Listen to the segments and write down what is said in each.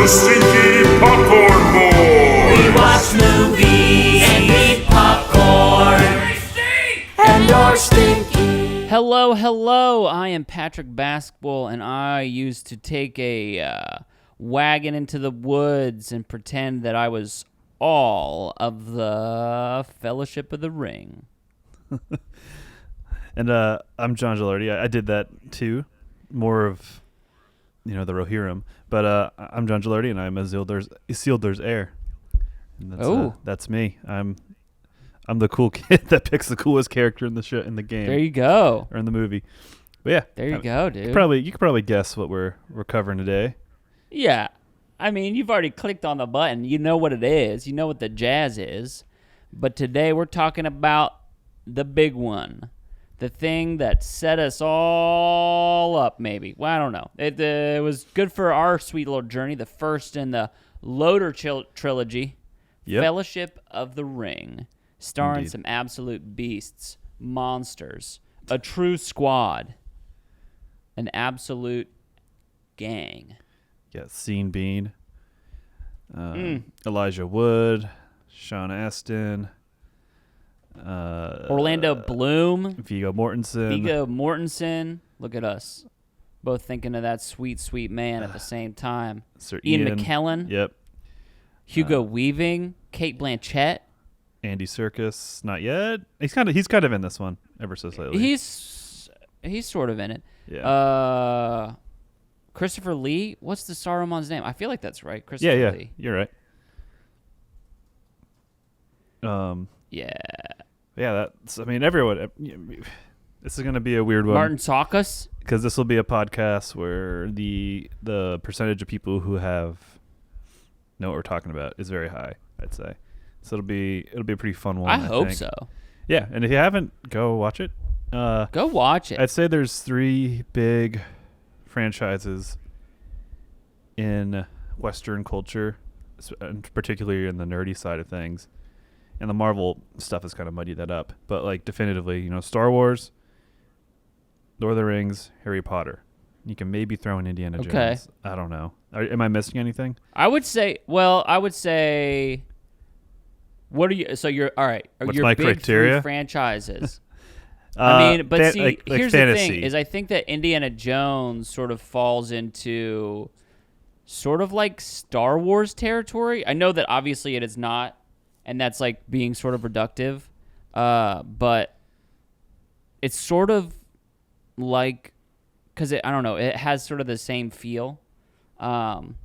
the Stinky Popcorn Boys. We watch movies and eat popcorn. And you're stinky. Hello. I am Patrick Basketball, and I used to take a wagon into the woods and pretend that I was all of the Fellowship of the Ring. And I'm John Gilardi. I did that too, more of, the Rohirrim. But I'm John Gilardi, and I'm Isildur's heir. And that's me. I'm the cool kid that picks the coolest character in the game. There you go. Or in the movie. But yeah, there you go, dude. You could probably guess what we're covering today. Yeah, I mean, you've already clicked on the button. You know what it is. You know what the jazz is. But today we're talking about the big one. The thing that set us all up, maybe. Well, I don't know. It was good for our sweet little journey. The first in the Loader trilogy, yep. Fellowship of the Ring, starring Indeed. some absolute beasts, monsters, a true squad, an absolute gang. Yeah, Sean Bean, Elijah Wood, Sean Astin, Orlando Bloom, Viggo Mortensen. Look at us, both thinking of that sweet, sweet man at the same time. Sir Ian McKellen. Yep. Hugo Weaving, Kate Blanchett. Andy Serkis, not yet. He's kind of in this one ever so slightly. He's sort of in it. Yeah. Christopher Lee. What's the Saruman's name? I feel like that's right. Christopher Lee. You're right. Yeah. Yeah, everyone. This is going to be a weird one. Martin Saukus. Because this will be a podcast where the percentage of people who know what we're talking about is very high, I'd say. So it'll be a pretty fun one. I hope think. so. Yeah, and if you haven't, go watch it. Go watch it. I'd say there's 3 big franchises in Western culture, and particularly in the nerdy side of things. And the Marvel stuff has kind of muddied that up. But definitively, Star Wars, Lord of the Rings, Harry Potter. You can maybe throw in Indiana Jones. I don't know. Am I missing anything? I would say. What are you? So you're all right. What's your my big criteria? 3 franchises. I mean, but here's fantasy. The thing: is I think that Indiana Jones sort of falls into sort of like Star Wars territory. I know that obviously it is not, and that's like being sort of reductive. But it's sort of like, because I don't know, it has sort of the same feel. And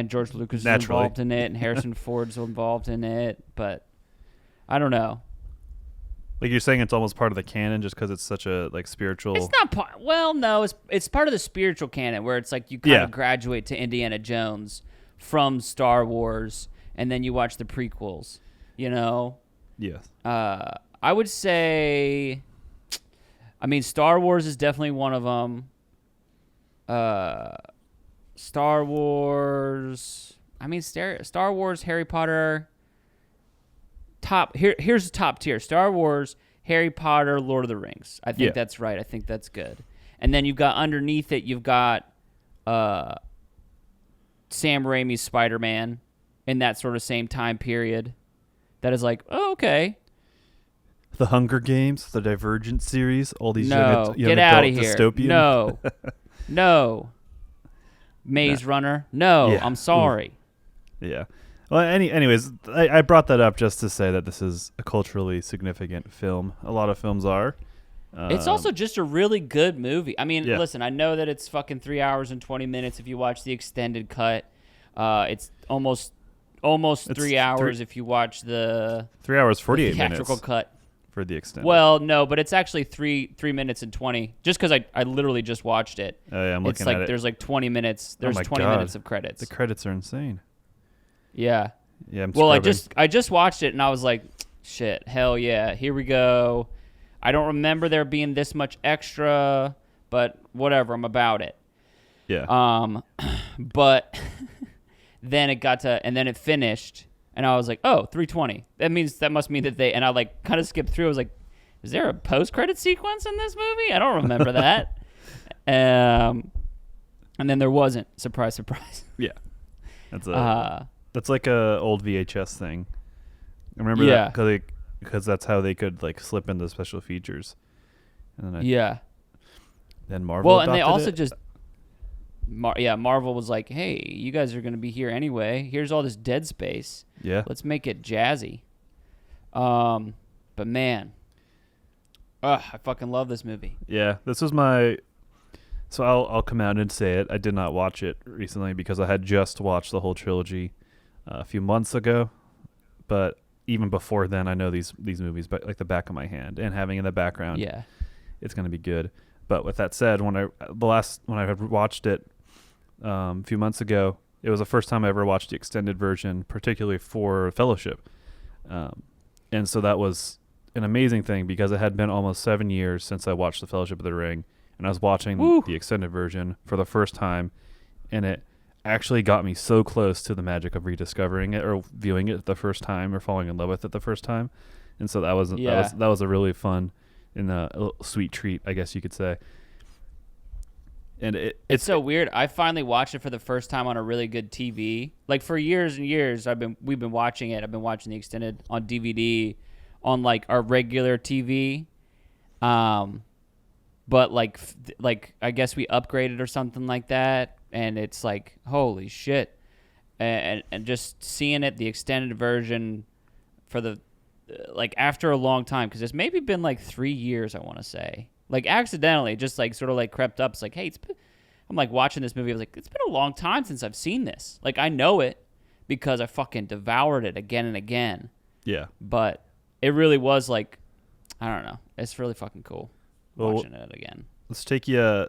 George Lucas is involved in it, and Harrison Ford's involved in it, but I don't know. Like you're saying, it's almost part of the canon just because it's such a spiritual. It's not part. Well, no, it's part of the spiritual canon where it's like you kind of graduate to Indiana Jones from Star Wars, and then you watch the prequels. Yes. I would say. I mean, Star Wars is definitely one of them. Star Wars. I mean, Star Wars, Harry Potter. Here's the top tier: Star Wars, Harry Potter, Lord of the Rings. I think that's right. I think that's good. And then you've got underneath it, you've got Sam Raimi's Spider-Man in that sort of same time period. That is like, oh, okay. The Hunger Games, the Divergent series, all these young get out adult of here. dystopian. No. Maze Runner. No, Yeah. I'm sorry. Yeah. Well, anyways, I brought that up just to say that this is a culturally significant film. A lot of films are. It's also just a really good movie. I mean, listen, I know that it's fucking 3 hours and 20 minutes if you watch the extended cut. It's almost 3 hours if you watch the 3 hours 48 theatrical minutes cut for the extended. Well, no, but it's actually 3 minutes and 20. Just because I literally just watched it. Oh yeah, I'm looking at it. There's 20 minutes. There's 20 minutes of credits. The credits are insane. Yeah. Yeah. Well, I just watched it and I was like, shit, hell yeah, here we go. I don't remember there being this much extra, but whatever, I'm about it. Yeah. But then it finished, and I was like, oh, 3:20. That must mean that and I kind of skipped through. I was like, is there a post-credit sequence in this movie? I don't remember that. And then there wasn't. Surprise, surprise. Yeah, that's like a old VHS thing. I remember Yeah. that because that's how they could like slip into special features. And then Yeah. then Marvel. Well, and they adopted also it. just, Marvel was like, hey, you guys are going to be here anyway. Here's all this dead space. Yeah. Let's make it jazzy. But man, I fucking love this movie. Yeah, this was my. So I'll come out and say it. I did not watch it recently because I had just watched the whole trilogy a few months ago. But even before then, I know these movies like the back of my hand, and having in the background, Yeah. it's going to be good. But with that said, when I had watched it a few months ago, it was the first time I ever watched the extended version, particularly for Fellowship, and so that was an amazing thing because it had been almost 7 years since I watched the Fellowship of the Ring, and I was watching the extended version for the first time, and it actually got me so close to the magic of rediscovering it or viewing it the first time or falling in love with it the first time, and so that was a really fun and a little sweet treat, I guess you could say. And It's so weird. I finally watched it for the first time on a really good TV. Like for years and years, we've been watching it. I've been watching the extended on DVD on like our regular TV. But like I guess we upgraded or something like that, and it's like holy shit. And just seeing it, the extended version for the like after a long time, because it's maybe been like 3 years, I want to say. Like accidentally, just like sort of like crept up. It's like, hey, I'm like watching this movie. I was like, it's been a long time since I've seen this. Like I know it because I fucking devoured it again and again. Yeah. But it really was like, I don't know. It's really fucking cool watching it again. Let's take you.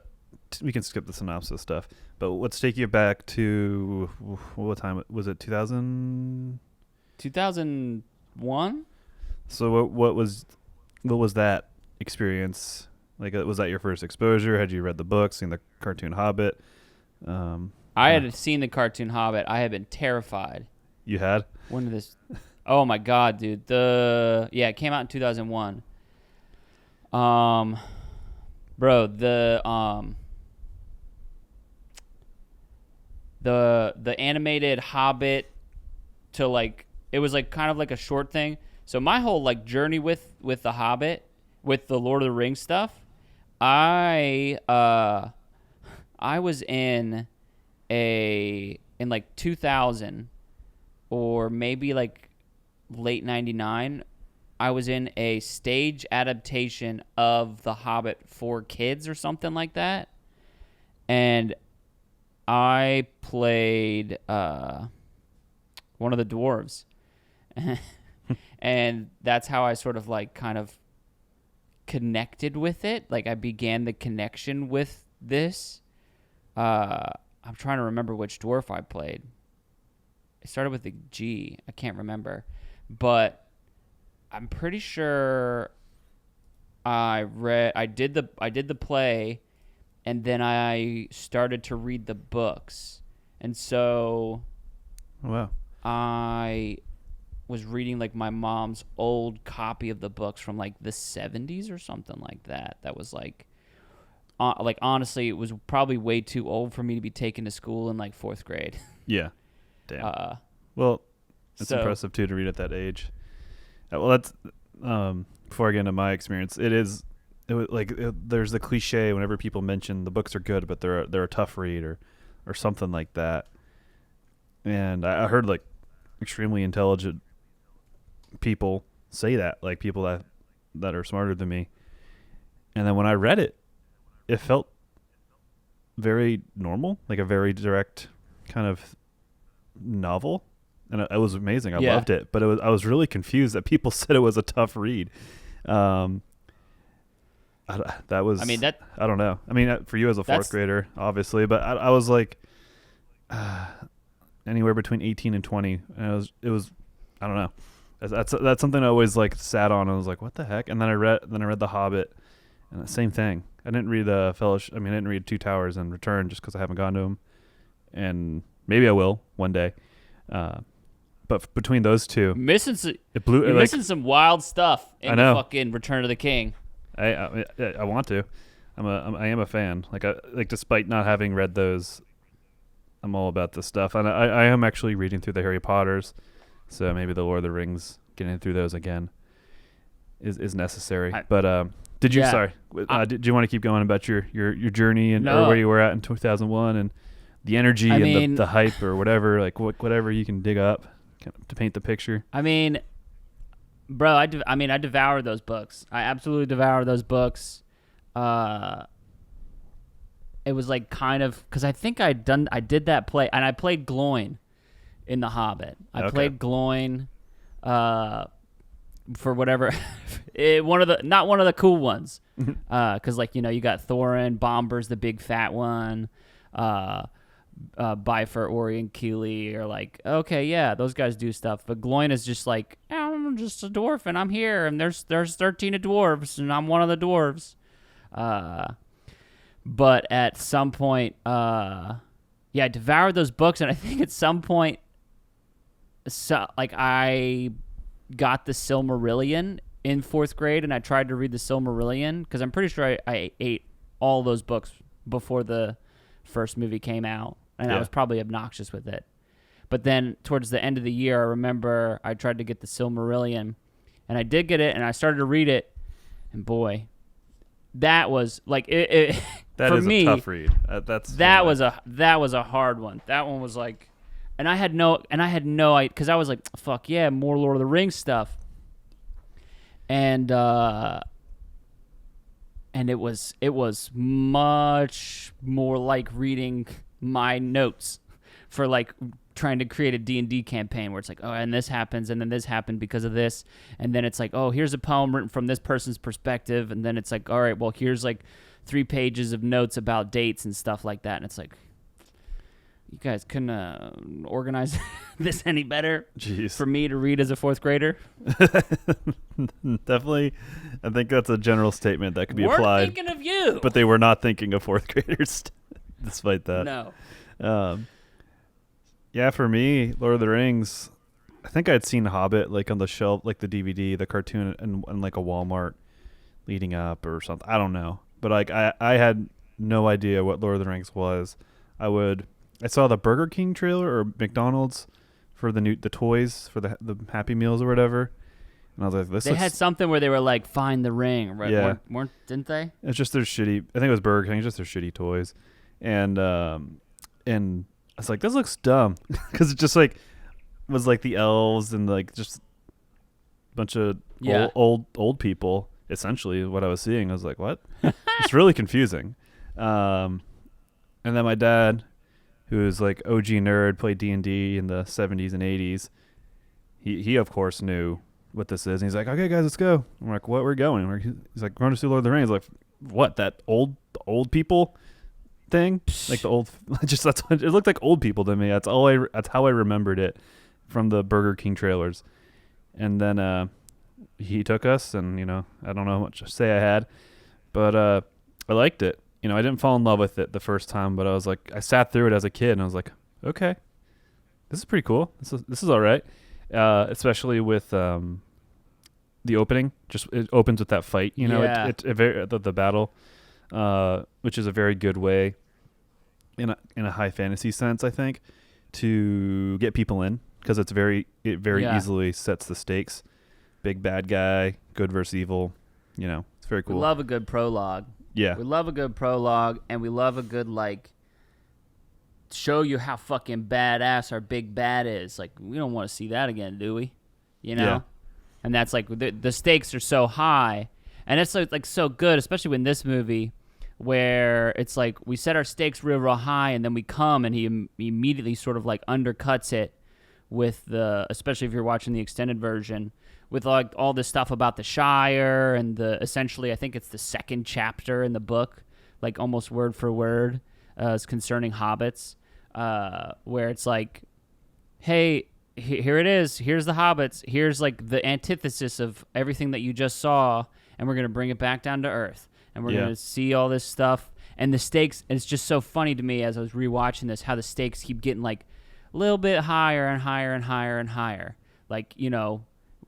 We can skip the synopsis stuff, but let's take you back to what time was it? 2000. 2001. So what was that experience? Like, was that your first exposure? Had you read the books, seen the cartoon Hobbit? I had seen the cartoon Hobbit. I had been terrified. You had? When did this? Oh my god, dude! It came out in 2001. Bro, the animated Hobbit to like it was like kind of like a short thing. So my whole like journey with the Hobbit, with the Lord of the Rings stuff, I was in like 2000 or maybe like late 99. I was in a stage adaptation of The Hobbit for kids or something like that. And I played one of the dwarves. And that's how I sort of like kind of connected with it. Like I began the connection with this. I'm trying to remember which dwarf I played. It started with a G. I can't remember. But I'm pretty sure I did the play, and then I started to read the books. And so Wow. I was reading like my mom's old copy of the books from like the 70s or something like that. That was like honestly, it was probably way too old for me to be taken to school in like 4th grade. Yeah. Damn. Well, it's impressive too to read at that age. Well, that's before I get into my experience. There's the cliche whenever people mention the books are good, but they're a tough read or something like that. And I heard like extremely intelligent people say that, like people that are smarter than me. And then when I read it, it felt very normal, like a very direct kind of novel. And it was amazing. I loved it, but I was really confused that people said it was a tough read. I don't know. I mean, for you as a 4th grader, obviously, but I was like anywhere between 18 and 20, and it was I don't know. That's something I always like sat on. I was like, what the heck? And then I read The Hobbit, and the same thing. I didn't read the Fellowship. I mean, I didn't read Two Towers and Return just because I haven't gone to them, and maybe I will one day. But between those two, missing some wild stuff in the fucking Return of the King. I want to. I am a fan. Like despite not having read those, I'm all about this stuff. And I am actually reading through the Harry Potters, so maybe the Lord of the Rings, getting through those again is necessary. Did you? Yeah. Sorry. Did you want to keep going about your journey and or where you were at in 2001 and the energy the hype or whatever, like whatever you can dig up to paint the picture? I mean, bro, I devoured those books. I absolutely devoured those books. It was like kind of because I think I did that play, and I played Gloin in The Hobbit. I played Gloin for whatever not one of the cool ones, because like you got Thorin, Bomber's the big fat one, Bifur, Ori, and Keeley are like, okay, yeah, those guys do stuff, but Gloin is just like, I'm just a dwarf and I'm here, and there's 13 dwarves and I'm one of the dwarves. But at some point, I devoured those books, and I think at some point, I got the Silmarillion in 4th grade, and I tried to read the Silmarillion, because I'm pretty sure I ate all those books before the first movie came out, and I was probably obnoxious with it. But then towards the end of the year, I remember I tried to get the Silmarillion, and I did get it, and I started to read it, and boy, that was like it that for is me, a tough read. That was a hard one. That one was like, and I had no idea, because I was like, fuck yeah, more Lord of the Rings stuff, and it was much more like reading my notes for like trying to create a D&D campaign, where it's like, oh, and this happens, and then this happened because of this, and then it's like, oh, here's a poem written from this person's perspective, and then it's like, all right, well, here's like 3 pages of notes about dates and stuff like that, and it's like, you guys couldn't organize this any better. Jeez. For me to read as a 4th grader. Definitely, I think that's a general statement that could be We're applied. thinking of you, but they were not thinking of 4th graders, despite that. No. Yeah, for me, Lord of the Rings, I think I'd seen Hobbit like on the shelf, like the DVD, the cartoon, and like a Walmart leading up or something. I don't know, but like I had no idea what Lord of the Rings was. I saw the Burger King trailer or McDonald's for the toys for the Happy Meals or whatever, and I was like, They had something where they were like, find the ring, right? Yeah. Didn't they? It's just their shitty. I think it was Burger King. It's just their shitty toys, and I was like, this looks dumb, because it just like was like the elves and like just a bunch of old people. Essentially, what I was seeing, I was like, what? It's really confusing. And then my dad, who is like OG nerd, played D&D in the 70s and 80s. He of course knew what this is, and he's like, okay, guys, let's go. I'm like, what? We're going. He's like, we're going to see Lord of the Rings. Like, what? That old people thing, like the old, just that's what, it looked like old people to me. That's how I remembered it from the Burger King trailers. And then he took us, and I don't know how much to say I had, but I liked it. I didn't fall in love with it the first time, but I was like, I sat through it as a kid, and I was like, okay, this is pretty cool. This is all right, especially with the opening. Just it opens with that fight. The battle. Which is a very good way, in a high fantasy sense, I think, to get people in, because it very easily sets the stakes. Big bad guy, good versus evil. It's very cool. We love a good prologue. Yeah, we love a good prologue, and we love a good show you how fucking badass our big bad is. Like, we don't want to see that again, do we? Yeah. And that's like the stakes are so high, and it's like so good, especially in this movie, where it's like we set our stakes real high, and then we come, and he immediately sort of like undercuts it with especially if you're watching the extended version, with like all this stuff about the Shire and essentially I think it's the 2nd chapter in the book, like almost word for word, is concerning hobbits, where it's like, hey, here it is, here's the hobbits, here's like the antithesis of everything that you just saw, and we're going to bring it back down to earth. And we're going to see all this stuff. And the stakes, and it's just so funny to me as I was rewatching this, how the stakes keep getting like a little bit higher and higher and higher and higher. Like,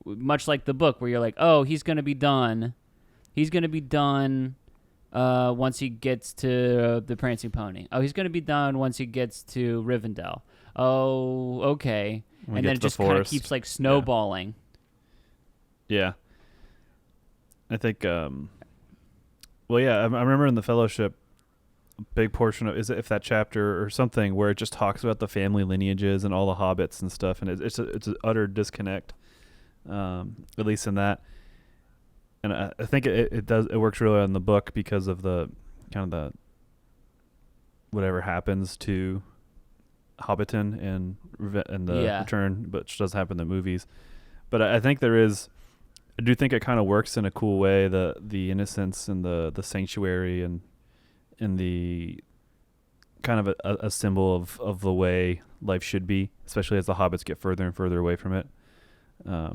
much like the book, where you're like, oh, he's going to be done. He's going to be done once he gets to the Prancing Pony. Oh, he's going to be done once he gets to Rivendell. Oh, okay. When we And get then to it the just kind of forest. keeps like snowballing. Yeah. I think, well, yeah, I remember in the Fellowship, a big portion of, if that chapter or something where it just talks about the family lineages and all the hobbits and stuff, and it's an utter disconnect, at least in that. And I think it works really well in the book because of the kind of the whatever happens to Hobbiton and the Return, which doesn't happen in the movies. But I think I do think it kind of works in a cool way, the innocence and the sanctuary and the kind of a symbol of the way life should be, especially as the hobbits get further and further away from it. So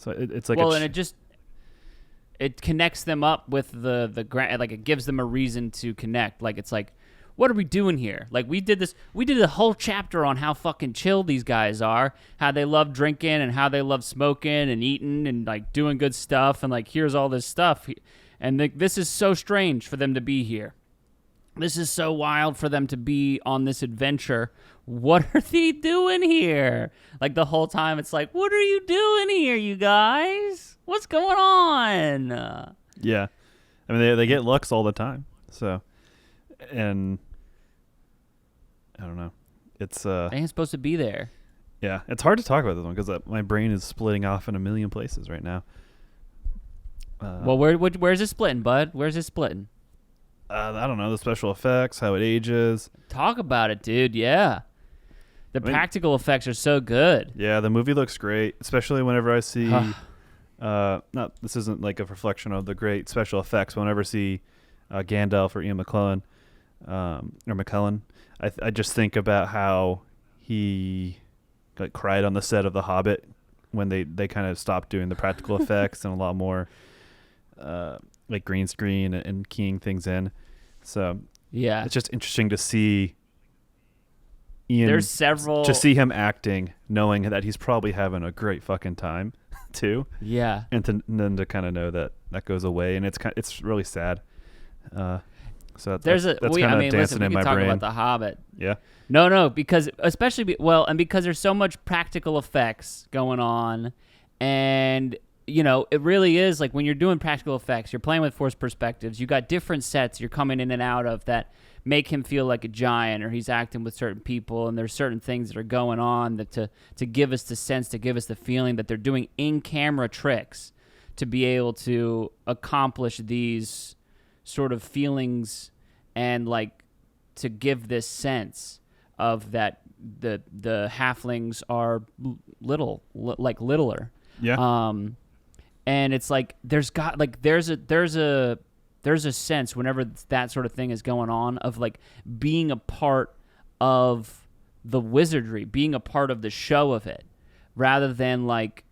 it's like and it connects them up with the grant, like it gives them a reason to connect. Like it's like, what are we doing here? Like we did a whole chapter on how fucking chill these guys are, how they love drinking and how they love smoking and eating and like doing good stuff, and like here's all this stuff, and this is so strange for them to be here. This is so wild for them to be on this adventure. What are they doing here? Like the whole time it's like, what are you doing here, you guys? What's going on? Yeah. I mean, they get looks all the time. So, and I don't know. It's they ain't supposed to be there. Yeah, it's hard to talk about this one because my brain is splitting off in a million places right now. Well, where's it splitting, bud? Where's it splitting? I don't know, the special effects, how it ages. Talk about it, dude. Yeah. The practical effects are so good. Yeah, the movie looks great, especially whenever I see this isn't like a reflection of the great special effects, but whenever I see Gandalf or Ian McKellen, I just think about how he like cried on the set of The Hobbit when they kind of stopped doing the practical effects and a lot more like green screen and keying things in. So yeah, it's just interesting to see Ian. There's several to see him acting, knowing that he's probably having a great fucking time too. Yeah, and then to kind of know that goes away, and it's really sad. So that's kind of dancing in my brain. Talk about The Hobbit. Yeah. No, because because there's so much practical effects going on, and it really is like when you're doing practical effects, you're playing with forced perspectives. You got different sets you're coming in and out of that make him feel like a giant, or he's acting with certain people, and there's certain things that are going on that to give us the sense, to give us the feeling that they're doing in-camera tricks to be able to accomplish these sort of feelings and like to give this sense of that the halflings are littler. Yeah. And it's like there's a sense whenever that sort of thing is going on of like being a part of the wizardry, being a part of the show of it, rather than like,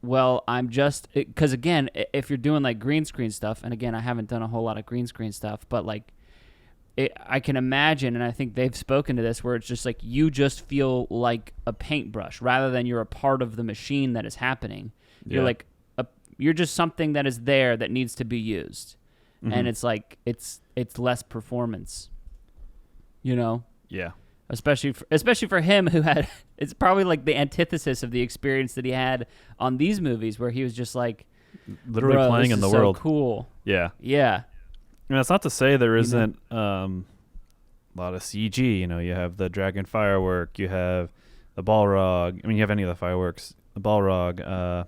well, I'm just, because again, if you're doing like green screen stuff, and again, I haven't done a whole lot of green screen stuff, but like I can imagine, and I think they've spoken to this, where it's just like you just feel like a paintbrush rather than you're a part of the machine that is happening. You're like you're just something that is there that needs to be used. Mm-hmm. And it's like it's less performance, Yeah. Especially for him, who had it's probably like the antithesis of the experience that he had on these movies, where he was just like literally playing in the world. Cool. Yeah. Yeah. And that's not to say there isn't a lot of CG. You have the dragon firework, you have the Balrog. I mean, you have any of the fireworks, the Balrog.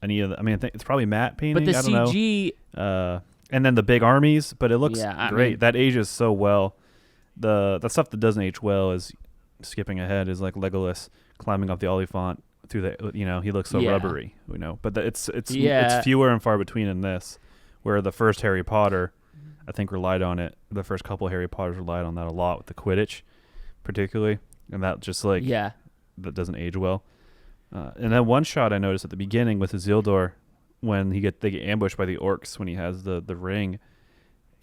Any of the, I mean, I think it's probably matte painting. But the I don't CG, know. And then the big armies, but it looks great. mean, that ages so well. The stuff that doesn't age well is skipping ahead is like Legolas climbing up the Oliphant through the. He looks so rubbery. But it's fewer and far between in this, where the first Harry Potter, I think, relied on it. The first couple of Harry Potters relied on that a lot with the Quidditch, particularly, and that just that doesn't age well. And then one shot I noticed at the beginning with Isildur, when they get ambushed by the orcs when he has the ring,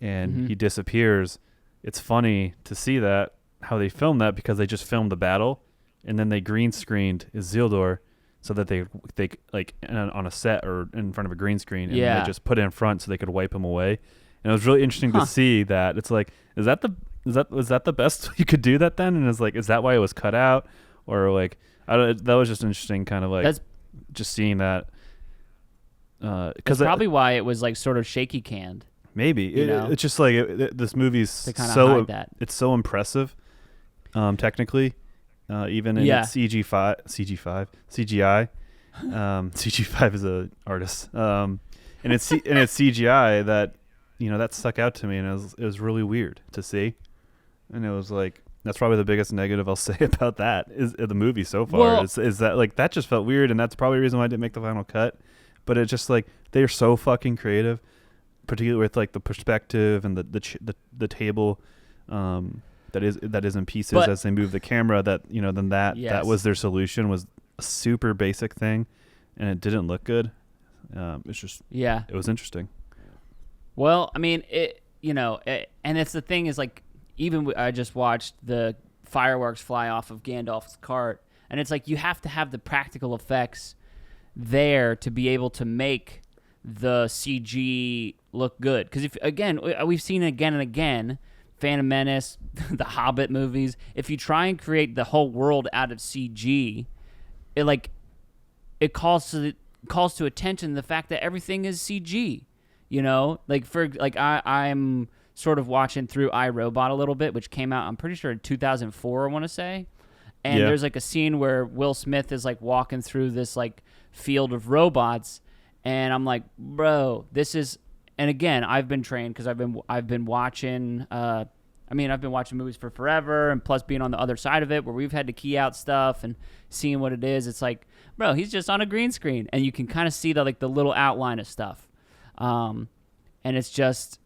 and he disappears. It's funny to see that how they filmed that, because they just filmed the battle, and then they green screened Isildur so that they like on a set or in front of a green screen, and they just put it in front so they could wipe him away. And it was really interesting to see that. It's like, was that the best you could do that then? And it's like, is that why it was cut out? Or like, that was just interesting, kind of like just seeing that. Because probably why it was like sort of shaky canned. Maybe it's just like this movie's so it's so impressive, technically, even in its CGI. CG5 is a artist, and it's CGI that that stuck out to me, and it was really weird to see, and it was like that's probably the biggest negative I'll say about that is the movie so far is that like that just felt weird, and that's probably the reason why I didn't make the final cut. But it's just like they're so fucking creative, particularly with like the perspective and the table that is in pieces as they move the camera. That then that was their solution, was a super basic thing, and it didn't look good. It's just it was interesting. Well, I mean and it's the thing is like even I just watched the fireworks fly off of Gandalf's cart, and it's like you have to have the practical effects there to be able to make the CG look good. Because we've seen it again and again, Phantom Menace, the Hobbit movies. If you try and create the whole world out of CG, it calls to attention the fact that everything is CG. I'm sort of watching through iRobot a little bit, which came out I'm pretty sure in 2004, I want to say. And there's like a scene where Will Smith is like walking through this like field of robots, and I'm like, bro, this is. And again, I've been trained because I've been watching. I've been watching movies for forever, and plus being on the other side of it, where we've had to key out stuff and seeing what it is. It's like, bro, he's just on a green screen, and you can kind of see the little outline of stuff, and it's just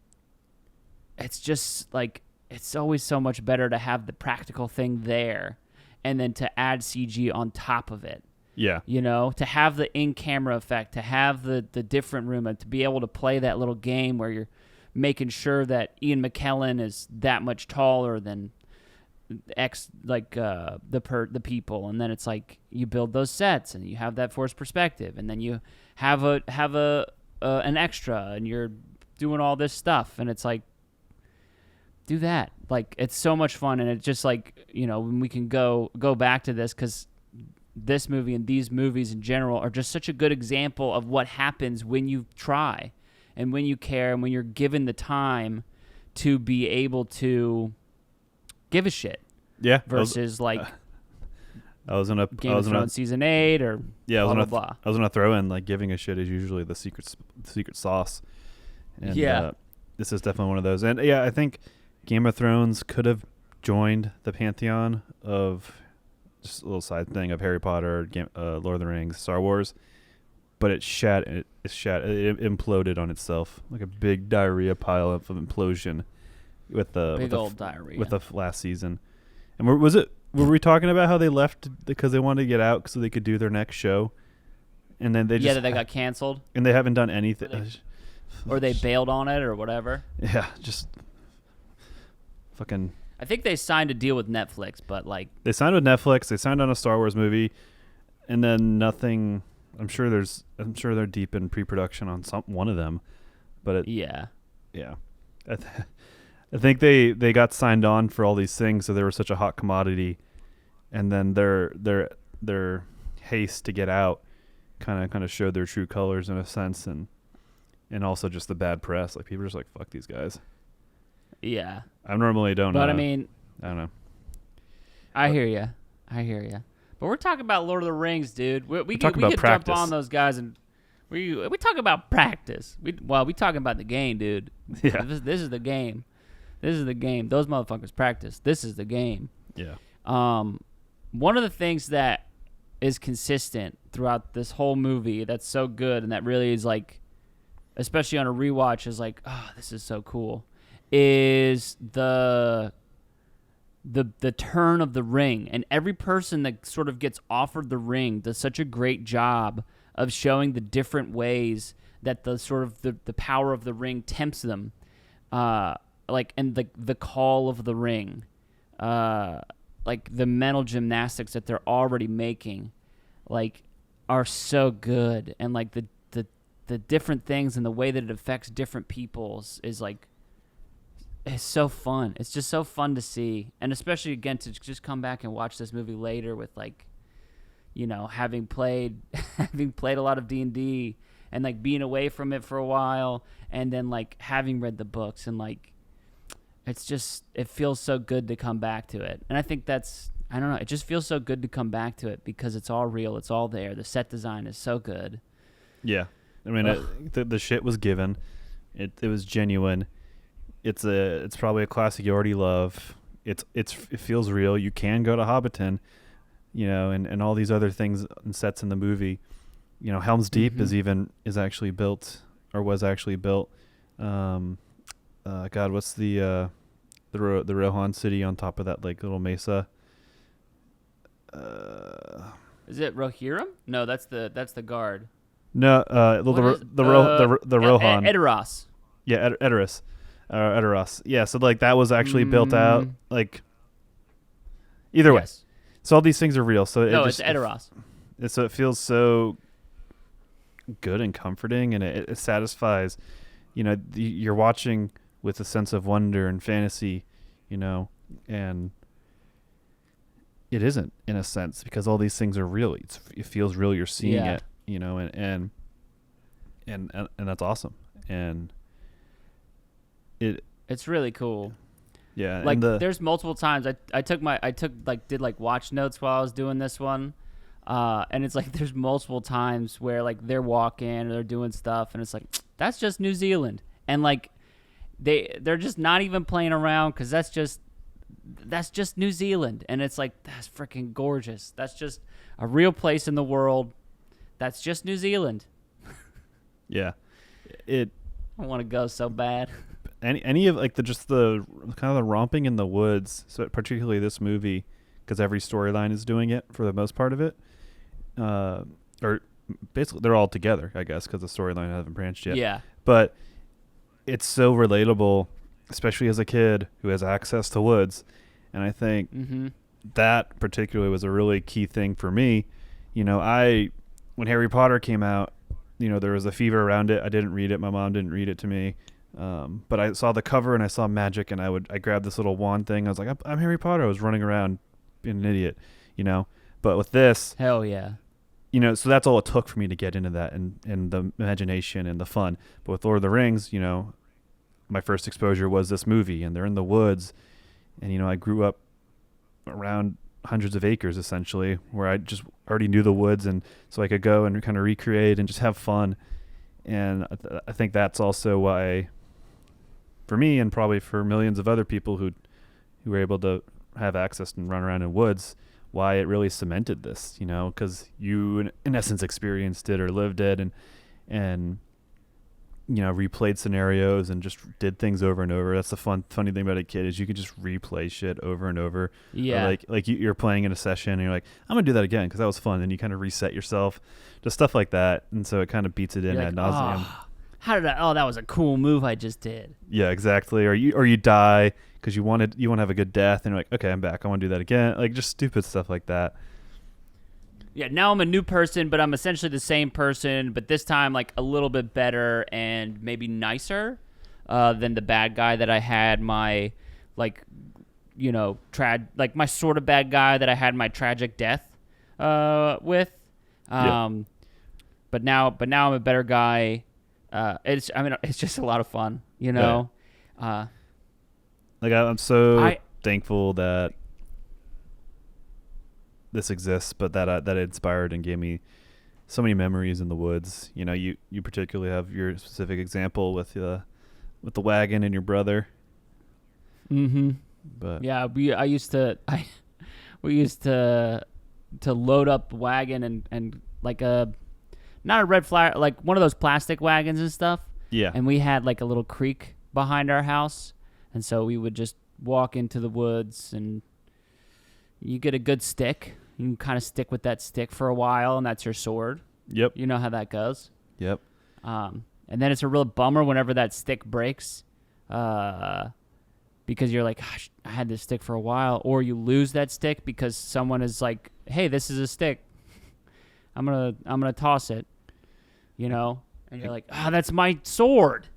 like it's always so much better to have the practical thing there, and then to add CG on top of it. Yeah. To have the in-camera effect, to have the different room, and to be able to play that little game where you're making sure that Ian McKellen is that much taller than the people, and then it's like you build those sets and you have that forced perspective, and then you have an extra, and you're doing all this stuff, and it's like, do that. Like, it's so much fun, and it's just like, when we can go back to this, because this movie and these movies in general are just such a good example of what happens when you try and when you care and when you're given the time to be able to give a shit. Yeah. Versus I was gonna Game of Thrones season 8 or blah, blah, blah. I was gonna throw in like giving a shit is usually the secret sauce. And, this is definitely one of those. And I think Game of Thrones could have joined the pantheon of just a little side thing of Harry Potter, Lord of the Rings, Star Wars, but it imploded on itself like a big diarrhea pile of implosion with the last season. And were we talking about how they left because they wanted to get out so they could do their next show, and then they that got canceled, and they haven't done anything, or they bailed on it or whatever. Yeah, just fucking. I think they signed a deal with Netflix, but like they signed with Netflix. They signed on a Star Wars movie, and then nothing. I'm sure they're deep in pre-production on one of them, but yeah. I think they got signed on for all these things, so they were such a hot commodity, and then their haste to get out kind of showed their true colors in a sense, and also just the bad press. Like people are just like, fuck these guys. Yeah. I normally don't know. But I mean, I don't know. I hear you. But we're talking about Lord of the Rings, dude. We could practice. jump on those guys, and we talk about practice. We talking about the game, dude. Yeah. This is the game. This is the game. Those motherfuckers practice. This is the game. Yeah. One of the things that is consistent throughout this whole movie that's so good and that really is like, especially on a rewatch, is like, oh, this is so cool, is the turn of the ring. And every person that sort of gets offered the ring does such a great job of showing the different ways that the sort of the power of the ring tempts them. And the call of the ring, like the mental gymnastics that they're already making, like are so good, and like the different things and the way that it affects different peoples is like it's so fun. It's just so fun to see, and especially again to just come back and watch this movie later with like, you know, having played a lot of D&D and like being away from it for a while, and then like having read the books, and like it feels so good to come back to it. And I think that's, I don't know, it just feels so good to come back to it because it's all real, it's all there. The set design is so good. Yeah, I mean, the shit was given. It was genuine. It's probably a classic you already love. It feels real. You can go to Hobbiton, you know, and all these other things and sets in the movie. You know, Helm's Deep is actually built, or was actually built. God, what's the Rohan city on top of that like little mesa? Is it Rohirrim? No, that's the guard. No, the Rohan. Edoras. Yeah, Edoras. Edoras. Yeah, so like that was actually built out. Like either way, so all these things are real. So it's Edoras. So it feels so good and comforting, and it satisfies. You know, you're watching with a sense of wonder and fantasy, you know, and it isn't in a sense because all these things are real. It feels real. You're seeing it, you know, and that's awesome. And it's really cool. Yeah, like there's multiple times I did watch notes while I was doing this one, and it's like there's multiple times where like they're walking or they're doing stuff, and it's like that's just New Zealand, and like they're just not even playing around because that's just New Zealand, and it's like that's freaking gorgeous. That's just a real place in the world. That's just New Zealand. Yeah, I want to go so bad. Any of like the kind of the romping in the woods, so particularly this movie, because every storyline is doing it for the most part of it, or basically they're all together, I guess, because the storyline hasn't branched yet. Yeah, but it's so relatable, especially as a kid who has access to woods, and I think that particularly was a really key thing for me. You know, when Harry Potter came out, you know, there was a fever around it. I didn't read it. My mom didn't read it to me. But I saw the cover and I saw magic, and I grabbed this little wand thing. I was like, I'm Harry Potter. I was running around being an idiot, you know. But with this, hell yeah, you know. So that's all it took for me to get into that and the imagination and the fun. But with Lord of the Rings, you know, my first exposure was this movie, and they're in the woods, and you know, I grew up around hundreds of acres essentially, where I just already knew the woods, and so I could go and kind of recreate and just have fun. And I think that's also why, for me and probably for millions of other people who were able to have access and run around in woods, why it really cemented this, you know, because you in essence experienced it or lived it, and you know, replayed scenarios and just did things over and over. That's the funny thing about a kid is you can just replay shit over and over. Yeah. Or like you're playing in a session and you're like, I'm going to do that again because that was fun. And you kind of reset yourself, just stuff like that. And so it kind of beats it in ad nauseum. That was a cool move I just did. Yeah, exactly. Or you die because you want to have a good death and you're like, okay, I'm back. I want to do that again. Like just stupid stuff like that. Yeah, now I'm a new person, but I'm essentially the same person, but this time like a little bit better and maybe nicer than the bad guy that I had my like, you know, my sort of bad guy that I had my tragic death with. But now I'm a better guy. It's just a lot of fun, you know. Yeah. Like I'm so thankful that this exists, but that it inspired and gave me so many memories in the woods. You know, you particularly have your specific example with the wagon and your brother. Mm-hmm. But yeah, we used to load up the wagon and like not a red flag, like one of those plastic wagons and stuff. Yeah. And we had like a little creek behind our house, and so we would just walk into the woods, and you get a good stick. You can kind of stick with that stick for a while, and that's your sword. Yep. You know how that goes. Yep. And then it's a real bummer whenever that stick breaks, because you're like, gosh, I had this stick for a while, or you lose that stick because someone is like, hey, this is a stick. I'm gonna toss it, you know, and you're like, that's my sword.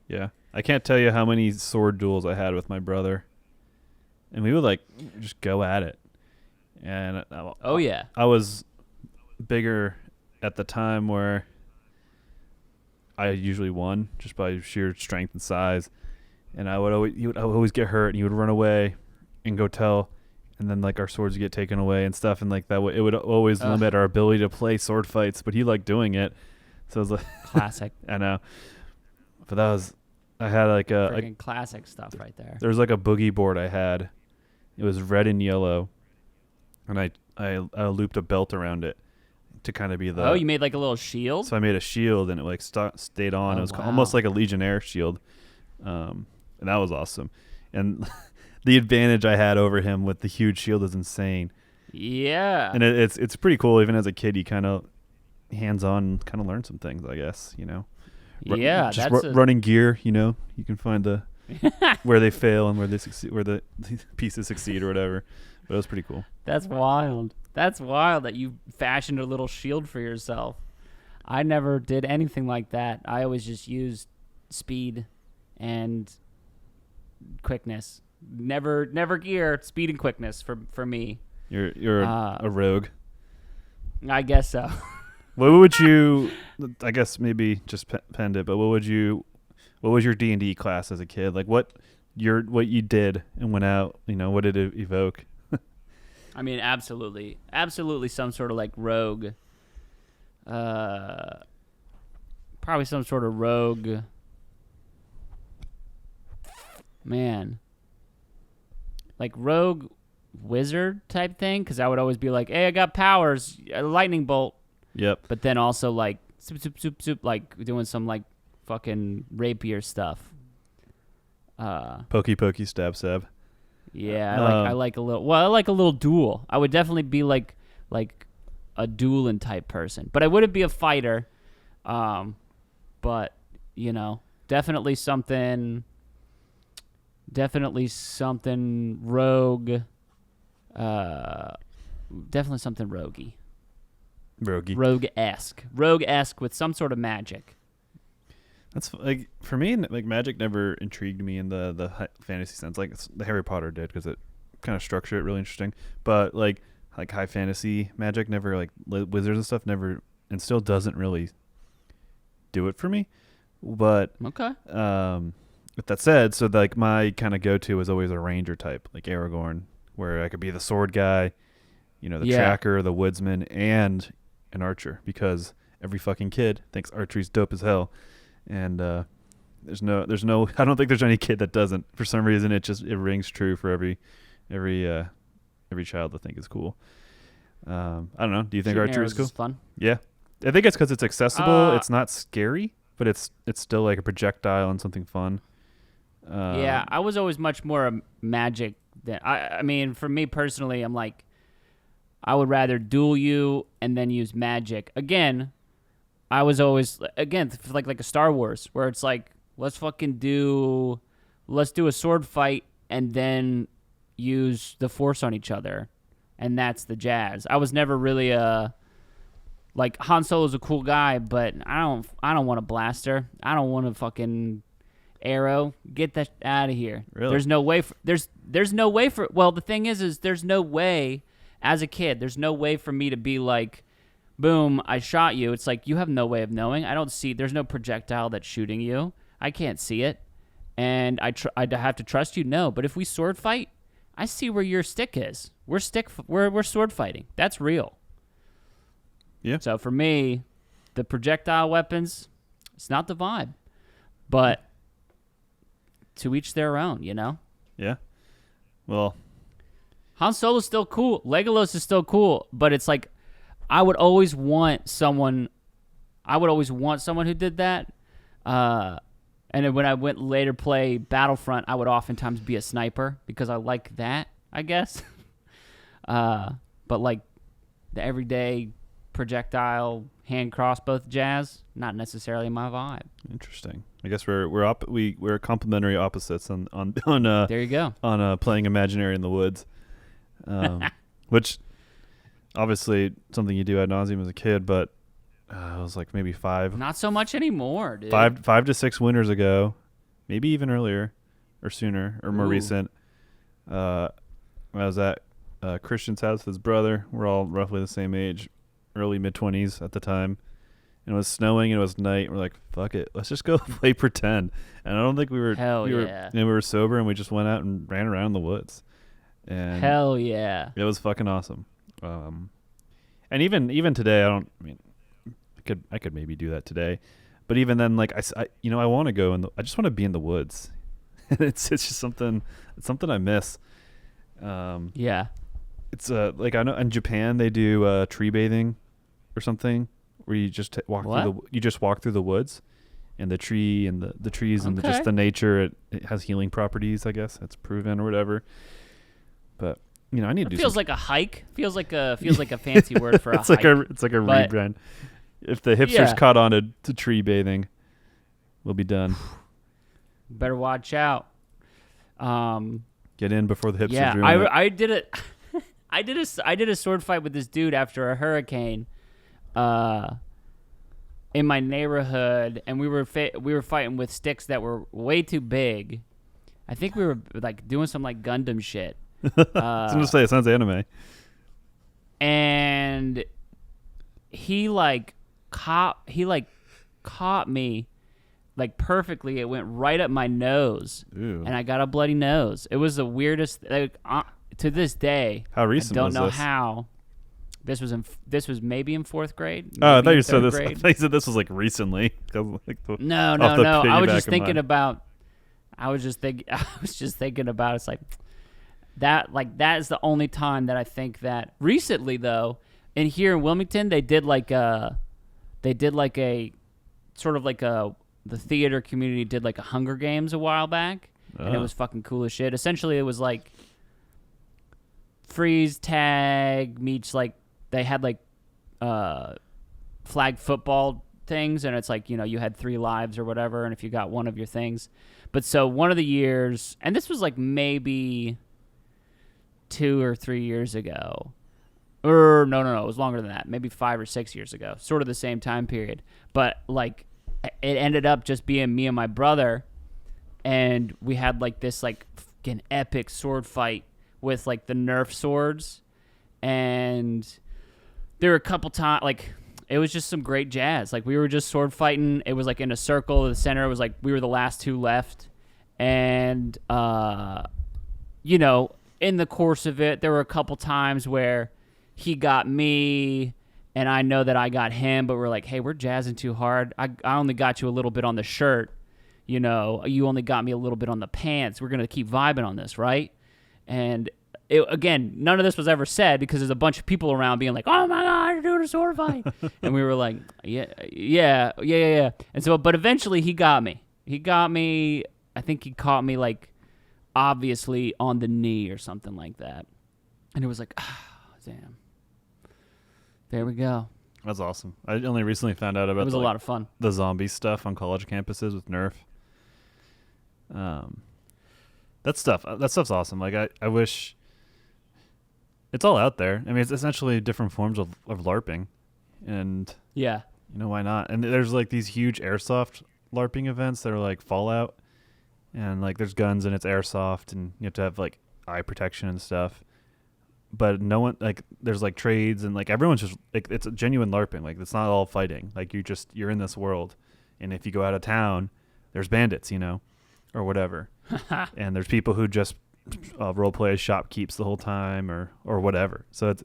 Yeah. I can't tell you how many sword duels I had with my brother, and we would like just go at it. And Oh yeah. I was bigger at the time where I usually won just by sheer strength and size, and I would always get hurt, and he would run away and go tell, and then like our swords would get taken away and stuff, and like that it would always limit our ability to play sword fights. But he liked doing it, so it was like Classic. I know, but I had like Freaking classic stuff right there. there was like a boogie board I had. It was red and yellow, and I looped a belt around it to kind of be the. Oh, you made like a little shield? So I made a shield, and it like stayed on. Oh, It was wow. almost like a Legionnaire shield, and that was awesome. And the advantage I had over him with the huge shield is insane. Yeah. And it's pretty cool. Even as a kid, you kind of hands-on kind of learn some things, I guess. Yeah, just that's running gear. You can find the where they fail and where they succeed, where the pieces succeed or whatever. But it was pretty cool. That's wild. That's wild that you fashioned a little shield for yourself. I never did anything like that. I always just used speed and quickness. Never gear, speed and quickness for me. You're a rogue. I guess so. What would you? I guess maybe just penned it. But what was your D&D class as a kid? Like what you did and went out. What did it evoke? I mean, absolutely some sort of like rogue. Probably some sort of rogue. Man. Like rogue wizard type thing, because I would always be like, hey, I got powers, a lightning bolt. Yep. But then also like soup, like doing some like fucking rapier stuff. Pokey stab. Yeah, I like a little. Well, I like a little duel. I would definitely be like a dueling type person, but I wouldn't be a fighter. But definitely something rogue. Definitely something roguey. Rogue-esque with some sort of magic. That's like for me. Like magic never intrigued me in the fantasy sense. Like the Harry Potter did because it kind of structured it really interesting. But like high fantasy magic never, like wizards and stuff never, and still doesn't really do it for me. But Okay. With that said, so like my kind of go-to is always a ranger type, like Aragorn, where I could be the sword guy, the tracker, the woodsman, and an archer, because every fucking kid thinks archery's dope as hell. And there's no I don't think there's any kid that doesn't. For some reason it rings true for every child to think is cool. I don't know. Do you think archery is cool? Is fun. Yeah. I think it's because it's accessible. It's not scary, but it's still like a projectile and something fun. Yeah, I was always much more a magic than I mean, for me personally, I'm like, I would rather duel you and then use magic. Again, I was always like a Star Wars, where it's like, let's do a sword fight and then use the Force on each other, and that's the jazz. I was never really like Han Solo's a cool guy, but I don't want a blaster. I don't want a fucking arrow. Get that out of here. Really? There's no way for. Well, the thing is there's no way as a kid. There's no way for me to be like, boom, I shot you. It's like, you have no way of knowing. I don't see. There's no projectile that's shooting you. I can't see it, and I have to trust you. No, but if we sword fight, I see where your stick is. We're sword fighting. That's real. Yeah. So for me, the projectile weapons, it's not the vibe, but to each their own, Yeah. Well, Han Solo's still cool. Legolas is still cool, but it's like, I would always want someone who did that. And then when I went later play Battlefront, I would oftentimes be a sniper because I like that, I guess. But like the everyday projectile hand crossbow jazz, not necessarily my vibe. interesting. I guess we're complementary opposites on There you go. on playing imaginary in the woods, which obviously something you do ad nauseum as a kid, but I was like maybe 5. Not so much anymore, dude. 5 to 6 winters ago, maybe even earlier or sooner or more Ooh. recent. I was at Christian's house with his brother. We're all roughly the same age, early mid-20s at the time. And it was snowing and it was night. We're like, fuck it, let's just go play pretend. And I don't think we were we were sober, and we just went out and ran around in the woods. And Hell yeah. it was fucking awesome. And even today, I could maybe do that today. But even then, like I want to go I just want to be in the woods. it's just something I miss. Yeah. It's like I know in Japan they do tree bathing or something where you just walk through the woods, and the tree and the trees and just the nature. It has healing properties, I guess. That's proven or whatever. But I need to do. Feels like a hike. Feels like a fancy word for a hike. It's like a rebrand. If the hipsters caught on to tree bathing, we'll be done. Better watch out. Get in before the hipsters. Yeah, ruin it. I did it. I did a sword fight with this dude after a hurricane, in my neighborhood, and we were fighting with sticks that were way too big. I think we were like doing some like Gundam shit. I was gonna say it sounds anime. And he caught me like perfectly. It went right up my nose. Ooh. And I got a bloody nose. It was the weirdest. To this day, how recent? I don't was know this? how. This was maybe in 4th grade. Oh, I thought you said this. Grade. I thought you said this was like recently. No. I was just thinking about. I was just thinking about. It's like that. Like that is the only time that I think that recently though. And here in Wilmington, they did like a sort of like the theater community did like a Hunger Games a while back, and it was fucking cool as shit. Essentially, it was like freeze tag meets like they had like flag football things, and it's like you had 3 lives or whatever, and if you got one of your things. But so one of the years, and this was like maybe 2 or 3 years ago. Or no, it was longer than that. Maybe 5 or 6 years ago. Sort of the same time period. But like it ended up just being me and my brother, and we had like this like fucking epic sword fight with like the Nerf swords, and there were a couple times like it was just some great jazz. Like we were just sword fighting. It was like in a circle. The center was like we were the last 2 left, and in the course of it, there were a couple times where he got me, and I know that I got him, but we're like, hey, we're jazzing too hard. I only got you a little bit on the shirt. You only got me a little bit on the pants. We're going to keep vibing on this, right? And again, none of this was ever said because there's a bunch of people around being like, oh my God, you're doing a sword fight. And we were like, yeah. And so, but eventually he got me. I think he caught me like obviously on the knee or something like that. And it was like, damn. There we go. That's awesome. I only recently found out about it was a lot of fun. The zombie stuff on college campuses with Nerf. That stuff's awesome. Like I wish it's all out there. I mean, it's essentially different forms of LARPing, and yeah, why not? And there's like these huge airsoft LARPing events that are like Fallout, and like there's guns and it's airsoft, and you have to have like eye protection and stuff. But no one, like, there's like trades, and like everyone's just like, it's a genuine LARPing. Like it's not all fighting. Like you're in this world, and if you go out of town, there's bandits, or whatever. And there's people who just role play as shopkeeps the whole time, or whatever. So it's,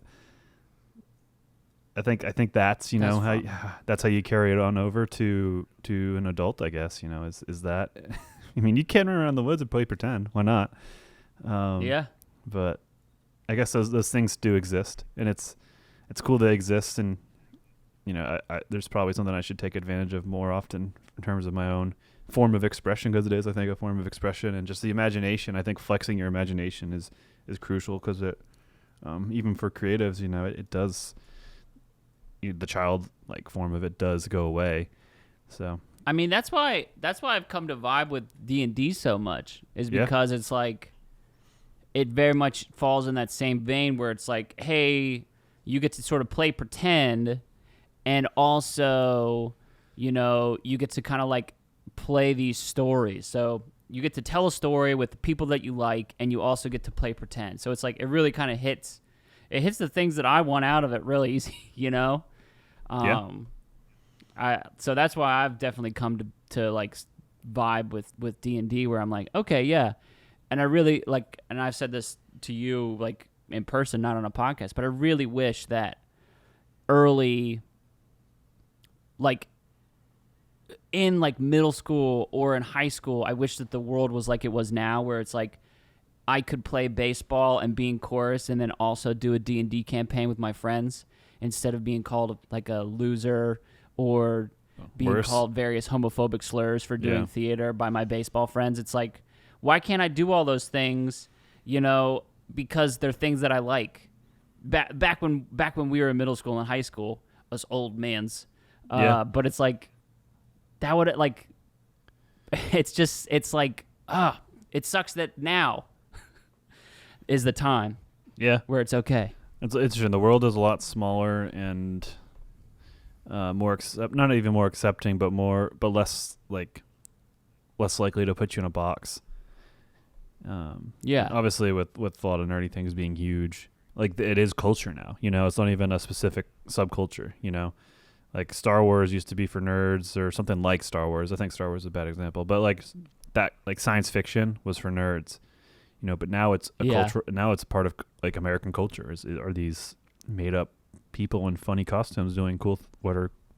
I think that's that's how you carry it on over to an adult, I guess. Is that? I mean, you can run around the woods and play pretend. Why not? Yeah. But I guess those things do exist, and it's cool they exist, and there's probably something I should take advantage of more often in terms of my own form of expression, because it is, I think, a form of expression, and just the imagination. I think flexing your imagination is crucial, because it even for creatives, it does, the childlike form of it does go away. So I mean, that's why I've come to vibe with D&D so much, is because it's like, it very much falls in that same vein where it's like, hey, you get to sort of play pretend, and also, you get to kind of like play these stories. So you get to tell a story with the people that you like, and you also get to play pretend. So it's like it really kind of hits the things that I want out of it really easy, you know? So that's why I've definitely come to like vibe with D&D, where I'm like, okay, yeah. And I really like, and I've said this to you like in person, not on a podcast, but I really wish that early, like in like middle school or in high school, I wish that the world was like it was now, where it's like I could play baseball and be in chorus and then also do a D&D campaign with my friends instead of being called like a loser or being called various homophobic slurs for doing theater by my baseball friends. It's like, why can't I do all those things, you know, because they're things that I like. Back when we were in middle school and high school, us old mans. But it's like, that would, like, it's like, it sucks that now is the time where it's okay. It's interesting. The world is a lot smaller and not even more accepting, but less likely to put you in a box. Obviously with a lot of nerdy things being huge, like it is culture now, you know, it's not even a specific subculture, you know, like Star Wars used to be for nerds or something like Star Wars. I think Star Wars is a bad example, but like that, like science fiction was for nerds, you know, but now it's a culture. Now it's part of like American culture are these made up people in funny costumes doing cool,